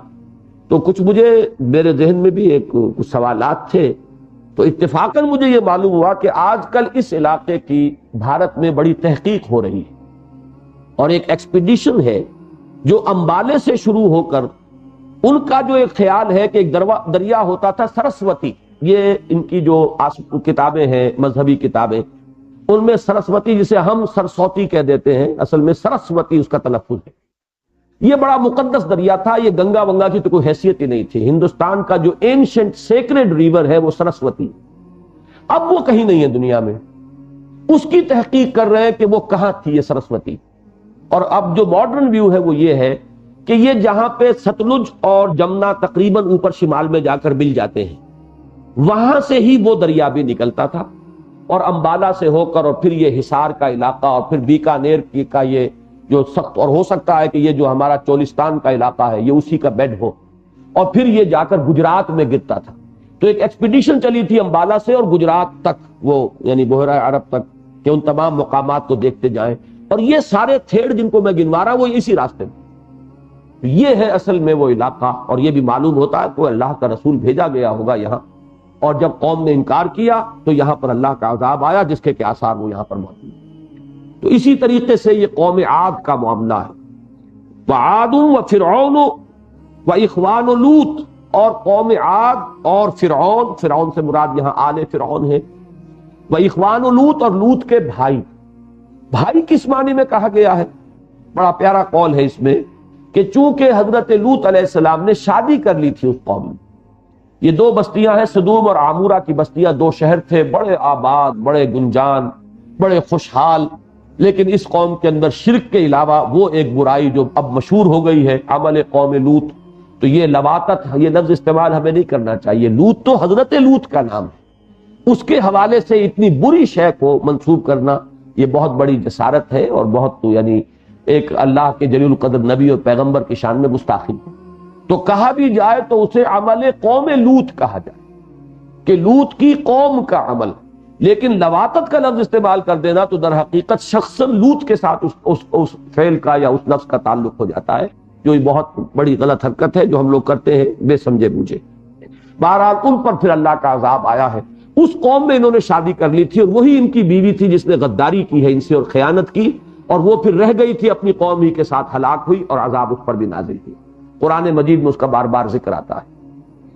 تو کچھ میرے ذہن میں بھی کچھ سوالات تھے، تو اتفاقاً مجھے یہ معلوم ہوا کہ آج کل اس علاقے کی بھارت میں بڑی تحقیق ہو رہی ہے، اور ایک ایکسپیڈیشن ہے جو امبالے سے شروع ہو کر، ان کا جو ایک خیال ہے کہ ایک دریا ہوتا تھا سرسوتی، یہ ان کی جو کتابیں ہیں مذہبی کتابیں، ان میں سرسوتی جسے ہم سرسوتی کہہ دیتے ہیں، اصل میں سرسوتی اس کا تلفظ ہے۔ یہ بڑا مقدس دریا تھا، یہ گنگا ونگا کی تو کوئی حیثیت ہی نہیں تھی، ہندوستان کا جو اینشنٹ سیکرڈ ریور ہے وہ سرسوتی، اب وہ کہیں نہیں ہے دنیا میں، اس کی تحقیق کر رہے ہیں کہ وہ کہاں تھی یہ سرسوتی۔ اور اب جو ماڈرن ویو ہے وہ یہ ہے کہ یہ جہاں پہ ستلج اور جمنا تقریباً اوپر شمال میں جا کر مل جاتے ہیں، وہاں سے ہی وہ دریا بھی نکلتا تھا، اور امبالہ سے ہو کر، اور پھر یہ حصار کا علاقہ، اور پھر بیکانیر کا یہ جو سخت، اور ہو سکتا ہے کہ یہ جو ہمارا چولستان کا علاقہ ہے یہ اسی کا بیڈ ہو، اور پھر یہ جا کر گجرات میں گرتا تھا۔ تو ایک ایکسپیڈیشن چلی تھی امبالہ سے اور گجرات تک، وہ یعنی بحیرہ عرب تک، کہ ان تمام مقامات کو دیکھتے جائیں، اور یہ سارے تھیڑ جن کو میں گنوا رہا ہوں وہ اسی راستے میں. یہ ہے اصل میں وہ علاقہ، اور یہ بھی معلوم ہوتا ہے کہ اللہ کا رسول بھیجا گیا ہوگا یہاں، اور جب قوم نے انکار کیا تو یہاں پر اللہ کا عذاب آیا جس کے آثار وہ یہاں پر موجود ہیں. تو اسی طریقے سے یہ قوم عاد کا معاملہ ہے. وعاد وفرعون واخوان لوط، اور قوم عاد اور فرعون، فرعون سے مراد یہاں آل فرعون ہے، واخوان لوط، اور لوط کے بھائی. بھائی کس معنی میں کہا گیا ہے؟ بڑا پیارا قول ہے اس میں کہ چونکہ حضرت لوط علیہ السلام نے شادی کر لی تھی اس قوم میں. یہ دو بستیاں ہیں، سدوم اور عامورہ کی بستیاں، دو شہر تھے بڑے آباد، بڑے گنجان، بڑے خوشحال، لیکن اس قوم کے اندر شرک کے علاوہ وہ ایک برائی جو اب مشہور ہو گئی ہے، عمل قوم لوط. تو یہ لواطت، یہ لفظ استعمال ہمیں نہیں کرنا چاہیے. لوط تو حضرت لوط کا نام ہے، اس کے حوالے سے اتنی بری شے کو منسوب کرنا یہ بہت بڑی جسارت ہے، اور بہت یعنی ایک اللہ کے جلیل القدر نبی اور پیغمبر کی شان میں گستاخی ہے. تو کہا بھی جائے تو اسے عمل قوم لوط کہا جائے کہ لوط کی قوم کا عمل، لیکن لواطت کا لفظ استعمال کر دینا تو در حقیقت شخصاً لوط کے ساتھ اس فعل کا یا اس لفظ کا تعلق ہو جاتا ہے، جو بہت بڑی غلط حرکت ہے جو ہم لوگ کرتے ہیں بے سمجھے بوجھے. بہرحال ان پر پھر اللہ کا عذاب آیا ہے. اس قوم میں انہوں نے شادی کر لی تھی، اور وہی ان کی بیوی تھی جس نے غداری کی ہے ان سے اور خیانت کی، اور وہ پھر رہ گئی تھی اپنی قوم ہی کے ساتھ، ہلاک ہوئی اور عذاب اس پر بھی نازل ہوئی. قرآن مجید میں اس کا بار بار ذکر آتا ہے.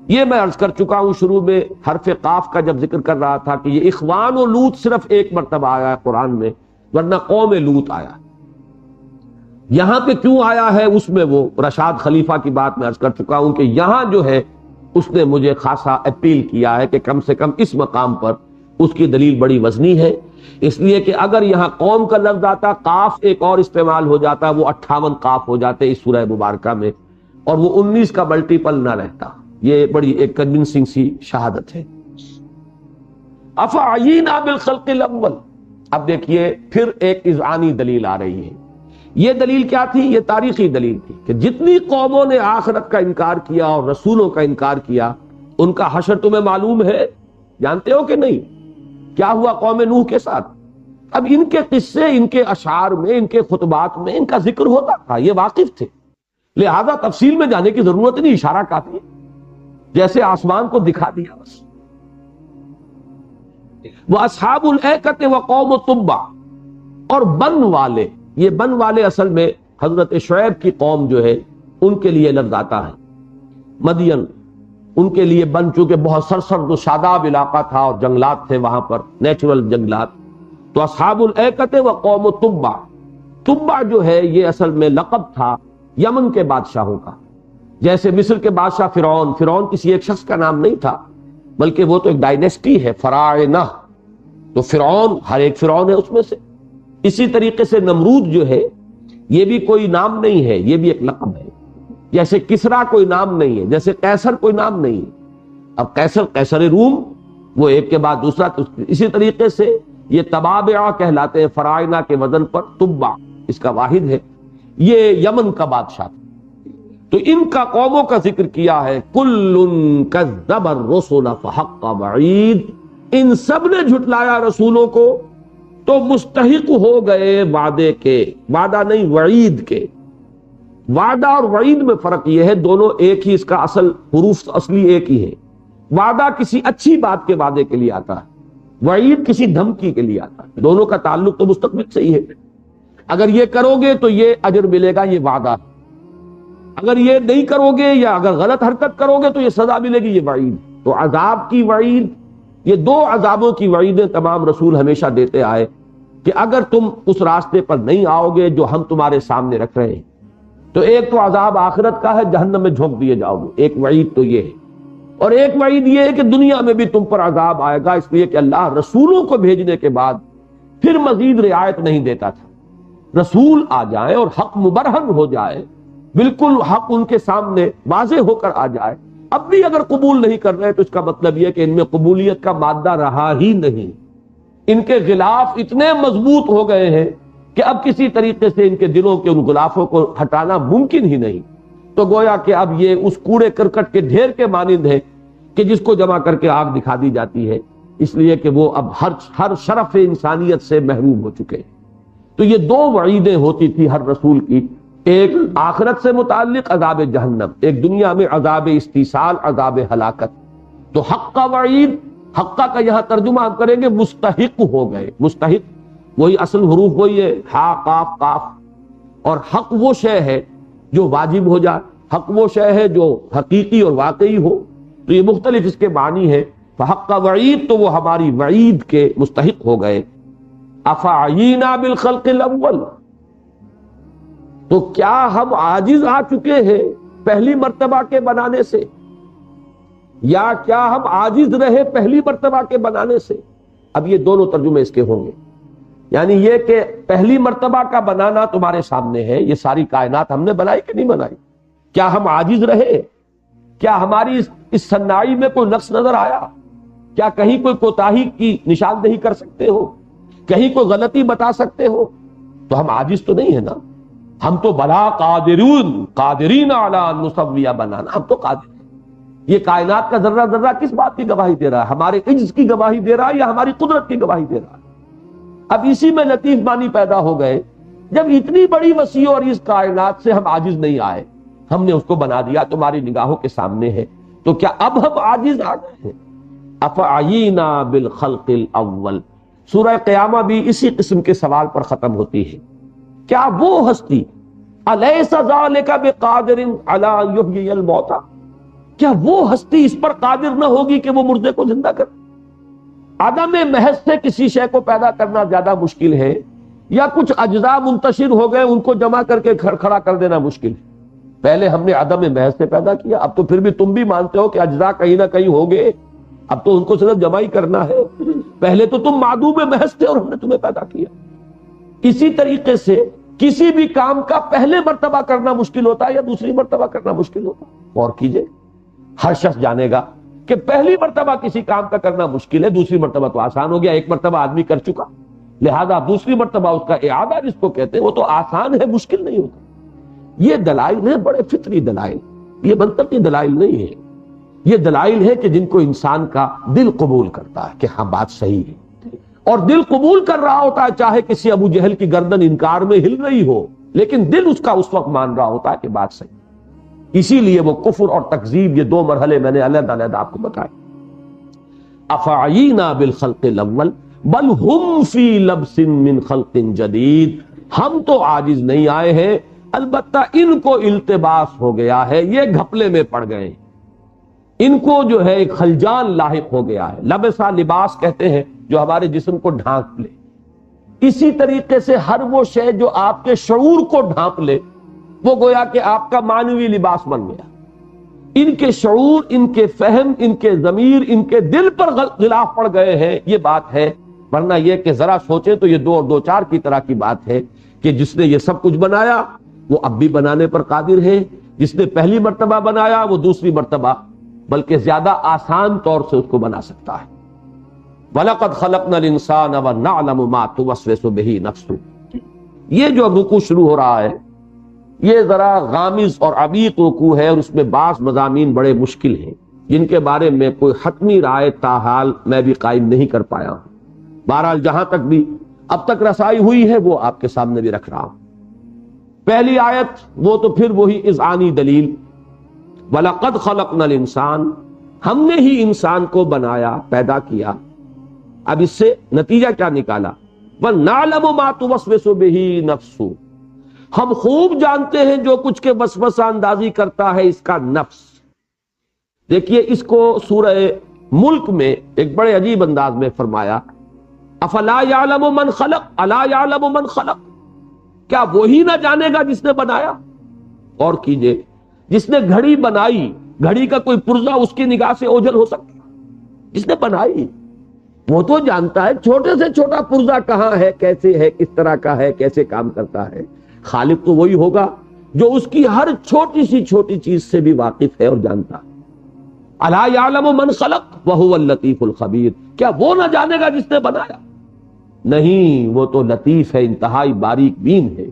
یہ میں عرض کر چکا ہوں شروع میں حرف قاف کا جب ذکر کر رہا تھا کہ یہ اخوان و لوط صرف ایک مرتبہ آیا ہے قرآن میں، ورنہ قوم لوط آیا. یہاں پہ کیوں آیا ہے اس میں وہ رشاد خلیفہ کی بات میں عرض کر چکا ہوں کہ یہاں جو ہے اس نے مجھے خاصا اپیل کیا ہے کہ کم سے کم اس مقام پر اس کی دلیل بڑی وزنی ہے، اس لیے کہ اگر یہاں قوم کا لفظ آتا، قاف ایک اور استعمال ہو جاتا، وہ 58 قاف ہو جاتے اس سورہ مبارکہ میں، اور وہ 19 کا ملٹیپل نہ رہتا. یہ بڑی ایک کنونسنگ سی شہادت ہے. افعینا بالخلق الاول. اب دیکھیے پھر ایک اذعانی دلیل آ رہی ہے. یہ دلیل کیا تھی؟ یہ تاریخی دلیل تھی کہ جتنی قوموں نے آخرت کا انکار کیا اور رسولوں کا انکار کیا، ان کا حشر تمہیں معلوم ہے، جانتے ہو کہ نہیں؟ کیا ہوا قوم نوح کے ساتھ؟ اب ان کے قصے، ان کے اشعار میں، ان کے خطبات میں ان کا ذکر ہوتا تھا، یہ واقف تھے، لہذا تفصیل میں جانے کی ضرورت نہیں، اشارہ کافی ہے، جیسے آسمان کو دکھا دیا بس. وَأَصْحَابُ الْأَيْكَةِ وَقَوْمُ تُبَّعٍ، اور بن والے. یہ بن والے اصل میں حضرت شعیب کی قوم جو ہے ان کے لیے لفظ آتا ہے. مدین ان کے لیے بن، چونکہ بہت سرسبز و شاداب علاقہ تھا اور جنگلات تھے وہاں پر، نیچرل جنگلات. تو اصحاب الایکۃ و قوم تبع، تبع جو ہے یہ اصل میں لقب تھا یمن کے بادشاہوں کا. جیسے مصر کے بادشاہ فرعون، فرعون کسی ایک شخص کا نام نہیں تھا، بلکہ وہ تو ایک ڈائنیسٹی ہے، فراعنہ. تو فرعون ہر ایک فرعون ہے اس میں سے. اسی طریقے سے نمرود جو ہے یہ بھی کوئی نام نہیں ہے، یہ بھی ایک لقب ہے. جیسے کسرا کوئی نام نہیں ہے، جیسے قیصر کوئی نام نہیں ہے. اب قیصر روم وہ ایک کے بعد دوسرا. اسی طریقے سے یہ تبابعہ کہلاتے ہیں فراعنہ کے وزن پر، تبع اس کا واحد ہے. یہ یمن کا بادشاہ تھا. تو ان کا قوموں کا ذکر کیا ہے. کل کذب الرسل فحق وعید، ان سب نے جھٹلایا رسولوں کو تو مستحق ہو گئے وعدے کے. وعدہ نہیں، وعید کے. وعدہ اور وعید میں فرق یہ ہے، دونوں ایک ہی، اس کا اصل حروف اصلی ایک ہی ہے. وعدہ کسی اچھی بات کے وعدے کے لیے آتا ہے، وعید کسی دھمکی کے لیے آتا ہے. دونوں کا تعلق تو مستقبل سے ہی ہے. اگر یہ کرو گے تو یہ اجر ملے گا، یہ وعدہ. اگر یہ نہیں کرو گے یا اگر غلط حرکت کرو گے تو یہ سزا ملے گی، یہ وعید. تو عذاب کی وعید، یہ دو عذابوں کی وعیدیں تمام رسول ہمیشہ دیتے آئے کہ اگر تم اس راستے پر نہیں آؤ گے جو ہم تمہارے سامنے رکھ رہے ہیں تو ایک تو عذاب آخرت کا ہے، جہنم میں جھونک دیے جاؤ گے، ایک وعید تو یہ ہے. اور ایک وعید یہ ہے کہ دنیا میں بھی تم پر عذاب آئے گا، اس لیے کہ اللہ رسولوں کو بھیجنے کے بعد پھر مزید رعایت نہیں دیتا تھا. رسول آ جائے اور حق مبرہن ہو جائے، بالکل حق ان کے سامنے واضح ہو کر آ جائے، اب بھی اگر قبول نہیں کر رہے تو اس کا مطلب یہ کہ ان میں قبولیت کا مادہ رہا ہی نہیں. ان کے غلاف اتنے مضبوط ہو گئے ہیں کہ اب کسی طریقے سے ان کے دلوں کے ان غلافوں کو ہٹانا ممکن ہی نہیں. تو گویا کہ اب یہ اس کوڑے کرکٹ کے ڈھیر کے مانند ہے کہ جس کو جمع کر کے آگ دکھا دی جاتی ہے، اس لیے کہ وہ اب ہر شرف انسانیت سے محروم ہو چکے۔ تو یہ دو وعیدیں ہوتی تھی ہر رسول کی، ایک آخرت سے متعلق عذاب جہنم، ایک دنیا میں عذاب استیصال، عذاب ہلاکت۔ تو حق کا وعید، حقہ کا یہاں ترجمہ ہم کریں گے مستحق ہو گئے، مستحق وہی اصل حروف وہی ہے، ہا قاف قاف، اور حق وہ شے ہے جو واجب ہو جائے، حق وہ شے ہے جو حقیقی اور واقعی ہو، تو یہ مختلف اس کے معنی ہے۔ فحق کا وعید تو وہ ہماری وعید کے مستحق ہو گئے۔ افعینا بالخلق الاول، تو کیا ہم عاجز آ چکے ہیں پہلی مرتبہ کے بنانے سے، یا کیا ہم عاجز رہے پہلی مرتبہ کے بنانے سے؟ اب یہ دونوں ترجمے اس کے ہوں گے، یعنی یہ کہ پہلی مرتبہ کا بنانا تمہارے سامنے ہے، یہ ساری کائنات ہم نے بنائی کہ نہیں بنائی، کیا ہم عاجز رہے؟ کیا ہماری اس صنائی میں کوئی نقص نظر آیا؟ کیا کہیں کوئی کوتاہی کی نشاندہی کر سکتے ہو؟ کہیں کوئی غلطی بتا سکتے ہو؟ تو ہم عاجز تو نہیں ہے نا، ہم تو بلا قادرین علی ان نسوی بنانا، ہم تو قادر ہیں۔ یہ کائنات کا ذرہ ذرہ کس بات کی گواہی دے رہا ہے؟ ہمارے عجز کی گواہی دے رہا ہے یا ہماری قدرت کی گواہی دے رہا ہے؟ اب اسی میں لطیف معنی پیدا ہو گئے، جب اتنی بڑی وسیع اور اس کائنات سے ہم عاجز نہیں آئے، ہم نے اس کو بنا دیا، تمہاری نگاہوں کے سامنے ہے، تو کیا اب ہم عاجز آ گئے ہیں؟ افعینا بالخلق الاول، سورہ قیامہ بھی اسی قسم کے سوال پر ختم ہوتی ہے۔ کیا وہ ہستی الیس ذالک بقادر علی ان یحیی الموتى، کیا وہ ہستی اس پر قادر نہ ہوگی کہ وہ مردے کو زندہ کرے؟ عدم محض سے کسی شے کو پیدا کرنا زیادہ مشکل ہے، یا کچھ اجزاء منتشر ہو گئے ان کو جمع کر کے کھڑا کر دینا مشکل ہے؟ پہلے ہم نے عدم محض سے پیدا کیا، اب تو پھر بھی تم بھی مانتے ہو کہ اجزاء کہیں نہ کہیں ہو گئے، اب تو ان کو صرف جمع ہی کرنا ہے۔ پہلے تو تم معدوم محض تھے اور ہم نے تمہیں پیدا کیا۔ اسی طریقے سے کسی بھی کام کا پہلے مرتبہ کرنا مشکل ہوتا ہے یا دوسری مرتبہ کرنا مشکل ہوتا ہے؟ اور کیجئے، ہر شخص جانے گا کہ پہلی مرتبہ کسی کام کا کرنا مشکل ہے، دوسری مرتبہ تو آسان ہو گیا، ایک مرتبہ آدمی کر چکا، لہذا دوسری مرتبہ اس کا اعادہ جس کو کہتے ہیں وہ تو آسان ہے، مشکل نہیں ہوتا۔ یہ دلائل ہیں بڑے فطری دلائل، یہ منطقی دلائل نہیں ہے، یہ دلائل ہے کہ جن کو انسان کا دل قبول کرتا ہے کہ ہاں بات صحیح ہے، اور دل قبول کر رہا ہوتا ہے، چاہے کسی ابو جہل کی گردن انکار میں ہل رہی ہو، لیکن دل اس کا اس وقت مان رہا ہوتا ہے کہ بات صحیح۔ اسی لیے وہ کفر اور تکذیب، یہ دو مرحلے میں نے علیحدہ علیحدہ آپ کو بتائے۔ افعینا بالخلق الاول بل ہم فی لبس من خلق جدید، ہم تو عاجز نہیں آئے ہیں، البتہ ان کو التباس ہو گیا ہے، یہ گھپلے میں پڑ گئے، ان کو جو ہے ایک خلجان لاحق ہو گیا ہے۔ لبسا لباس کہتے ہیں جو ہمارے جسم کو ڈھانپ لے، اسی طریقے سے ہر وہ شے جو آپ کے شعور کو ڈھانپ لے وہ گویا کہ آپ کا معنوی لباس بن گیا۔ ان کے شعور، ان کے فہم، ان کے ضمیر، ان کے دل پر غلاف پڑ گئے ہیں، یہ بات ہے۔ ورنہ یہ کہ ذرا سوچیں تو یہ دو اور دو چار کی طرح کی بات ہے کہ جس نے یہ سب کچھ بنایا وہ اب بھی بنانے پر قادر ہے، جس نے پہلی مرتبہ بنایا وہ دوسری مرتبہ بلکہ زیادہ آسان طور سے اس کو بنا سکتا ہے۔ وَلَقَدْ خَلَقْنَا الْإِنسَانَ وَنَعْلَمُ مَا تُوَسْوِسُ بِهِ نَفْسُهُ، یہ جو رکوع شروع ہو رہا ہے یہ ذرا غامض اور عمیق رکوع ہے، اور اس میں بعض مضامین بڑے مشکل ہیں جن کے بارے میں کوئی حتمی رائے تاحال میں بھی قائم نہیں کر پایا ہوں۔ بہرحال جہاں تک بھی اب تک رسائی ہوئی ہے وہ آپ کے سامنے بھی رکھ رہا ہوں۔ پہلی آیت وہ تو پھر وہی اذعانی دلیل، وَلَقَدْ خَلَقْنَا الْإِنسَانَ، ہم نے ہی انسان کو بنایا، پیدا کیا۔ اب اس سے نتیجہ کیا نکالا؟ وَنَعْلَمُ مَا تُوَسْوِسُ بِهِ نَفْسُ، ہم خوب جانتے ہیں جو کچھ کے وسوسہ اندازی کرتا ہے اس کا نفس۔ دیکھیے اس کو سورہ ملک میں ایک بڑے عجیب انداز میں فرمایا، افلا یعلم من خلق الا یعلم من خلق، کیا وہی نہ جانے گا جس نے بنایا؟ اور کیجئے، جس نے گھڑی بنائی، گھڑی کا کوئی پرزہ اس کی نگاہ سے اوجھل ہو سکتا؟ جس نے بنائی وہ تو جانتا ہے چھوٹے سے چھوٹا پرزہ کہاں ہے، کیسے ہے، کس طرح کا ہے، کیسے کام کرتا ہے۔ خالق تو وہی ہوگا جو اس کی ہر چھوٹی سی چھوٹی چیز سے بھی واقف ہے اور جانتا ہے۔ الا یعلم من خلق وهو اللطیف الخبیر، کیا وہ نہ جانے گا جس نے بنایا؟ نہیں، وہ تو لطیف ہے، انتہائی باریک بین ہے،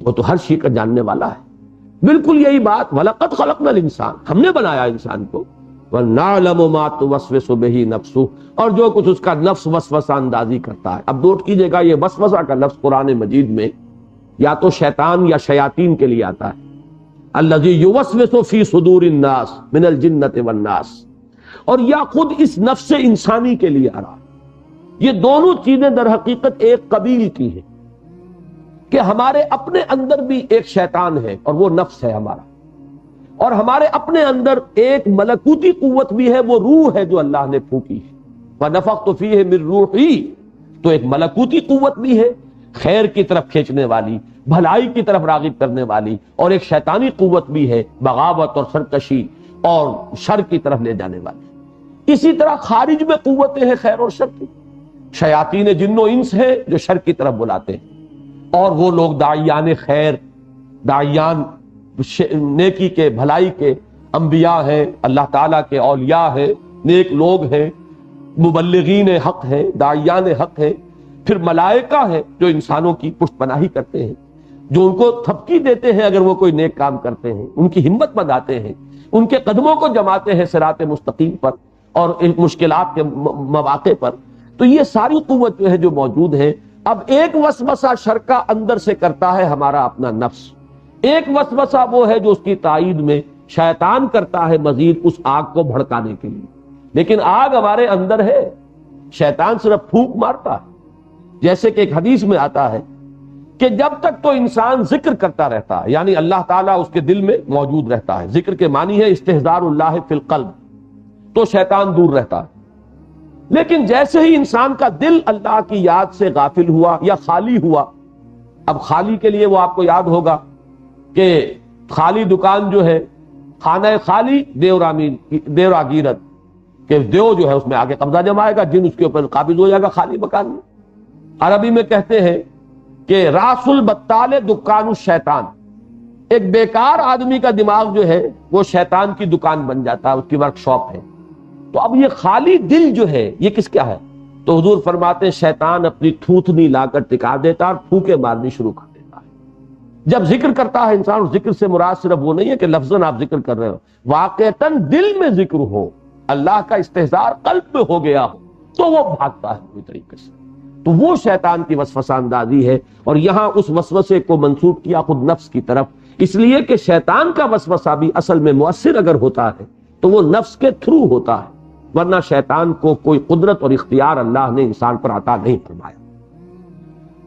وہ تو ہر شے کا جاننے والا ہے۔ بالکل یہی بات، وَلَقَدْ خَلَقْنَا الْإِنسَانَ، ہم نے بنایا انسان کو، وَنَعْلَمُ مَا تُوَسْوِسُ بِهِ نَفْسُهُ، اور جو کچھ اس کا نفس وسوسہ اندازی کرتا ہے۔ اب نوٹ کیجئے گا یہ وسوسہ کا لفظ قرآن مجید میں یا تو شیطان یا شیاطین کے لیے آتا ہے، الذی یوسوس فی صدور الناس من الجنۃ والناس، اور یا خود اس نفس انسانی کے لیے آ رہا ہے۔ یہ دونوں چیزیں در حقیقت ایک قبیل کی ہیں کہ ہمارے اپنے اندر بھی ایک شیطان ہے اور وہ نفس ہے ہمارا، اور ہمارے اپنے اندر ایک ملکوتی قوت بھی ہے، وہ روح ہے جو اللہ نے پھونکی ہے۔ وَنَفَخْتُ فِيهِ مِن رُوحِي، تو ایک ملکوتی قوت بھی ہے خیر کی طرف کھینچنے والی، بھلائی کی طرف راغب کرنے والی، اور ایک شیطانی قوت بھی ہے بغاوت اور سرکشی اور شر کی طرف لے جانے والی۔ اسی طرح خارج میں قوتیں ہیں خیر اور شر کی، شیاطین جن و انس ہیں جو شر کی طرف بلاتے ہیں، اور وہ لوگ داعیان خیر، داعیان نیکی کے، بھلائی کے انبیاء ہیں، اللہ تعالیٰ کے اولیاء ہیں، نیک لوگ ہیں، مبلغین حق ہیں، داعیان حق ہیں۔ پھر ملائکہ ہیں جو انسانوں کی پشت پناہی کرتے ہیں، جو ان کو تھپکی دیتے ہیں اگر وہ کوئی نیک کام کرتے ہیں، ان کی ہمت بندھاتے ہیں، ان کے قدموں کو جماتے ہیں صراط مستقیم پر اور مشکلات کے مواقع پر۔ تو یہ ساری قوت جو ہے جو موجود ہے۔ اب ایک وسوسہ شر کا اندر سے کرتا ہے ہمارا اپنا نفس، ایک وسوسہ وہ ہے جو اس کی تائید میں شیطان کرتا ہے مزید اس آگ کو بھڑکانے کے لیے۔ لیکن آگ ہمارے اندر ہے، شیطان صرف پھونک مارتا ہے۔ جیسے کہ ایک حدیث میں آتا ہے کہ جب تک تو انسان ذکر کرتا رہتا ہے، یعنی اللہ تعالیٰ اس کے دل میں موجود رہتا ہے، ذکر کے معنی ہے استحضار اللہ فی القلب، تو شیطان دور رہتا ہے۔ لیکن جیسے ہی انسان کا دل اللہ کی یاد سے غافل ہوا یا خالی ہوا، اب خالی کے لیے وہ آپ کو یاد ہوگا کہ خالی دکان جو ہے، خانہ خالی دیوراگیرت، کہ دیو جو ہے اس میں آگے قبضہ جمائے گا، جن اس کے اوپر قابض ہو جائے گا خالی مکان میں۔ عربی میں کہتے ہیں کہ راس البطال دکان الشیطان، ایک بیکار آدمی کا دماغ جو ہے وہ شیطان کی دکان بن جاتا ہے، اس کی ورک شاپ ہے۔ تو اب یہ خالی دل جو ہے یہ کس کیا ہے؟ تو حضور فرماتے ہیں شیطان اپنی تھوتنی لا کر ٹکا دیتا اور پھونکے مارنی شروع کر دیتا ہے۔ جب ذکر کرتا ہے انسان، ذکر سے مراد صرف وہ نہیں ہے کہ لفظاً آپ ذکر کر رہے ہو، واقعتاً دل میں ذکر ہو، اللہ کا استحضار قلب میں ہو گیا ہو، تو وہ بھاگتا ہے پوری طریقے سے۔ تو وہ شیطان کی وسوسہ اندازی ہے، اور یہاں اس وسوسے کو منسوب کیا خود نفس کی طرف، اس لیے کہ شیطان کا وسوسہ بھی اصل میں مؤثر اگر ہوتا ہے تو وہ نفس کے تھرو ہوتا ہے، ورنہ شیطان کو کوئی قدرت اور اختیار اللہ نے انسان پر عطا نہیں فرمایا۔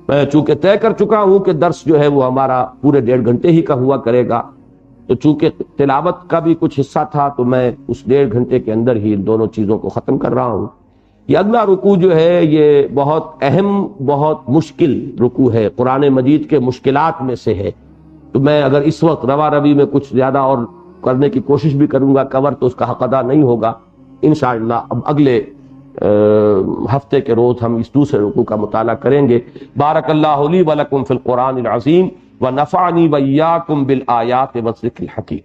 میں چونکہ طے کر چکا ہوں کہ درس جو ہے وہ ہمارا پورے 1.5 گھنٹے ہی کا ہوا کرے گا، تو چونکہ تلاوت کا بھی کچھ حصہ تھا تو میں اس 1.5 گھنٹے کے اندر ہی ان دونوں چیزوں کو ختم کر رہا ہوں۔ یہ اگلا رکوع جو ہے یہ بہت اہم، بہت مشکل رکوع ہے، قرآن مجید کے مشکلات میں سے ہے۔ تو میں اگر اس وقت روا روی میں کچھ زیادہ اور کرنے کی کوشش بھی کروں گا کور، تو اس کا حق ادا نہیں ہوگا۔ انشاءاللہ اب اگلے ہفتے کے روز ہم اس دوسرے رکوع کا مطالعہ کریں گے۔ بارک اللہ لی ولکم فی القرآن العظیم ونفعنی وإیاکم بالآیات والذکر الحکیم۔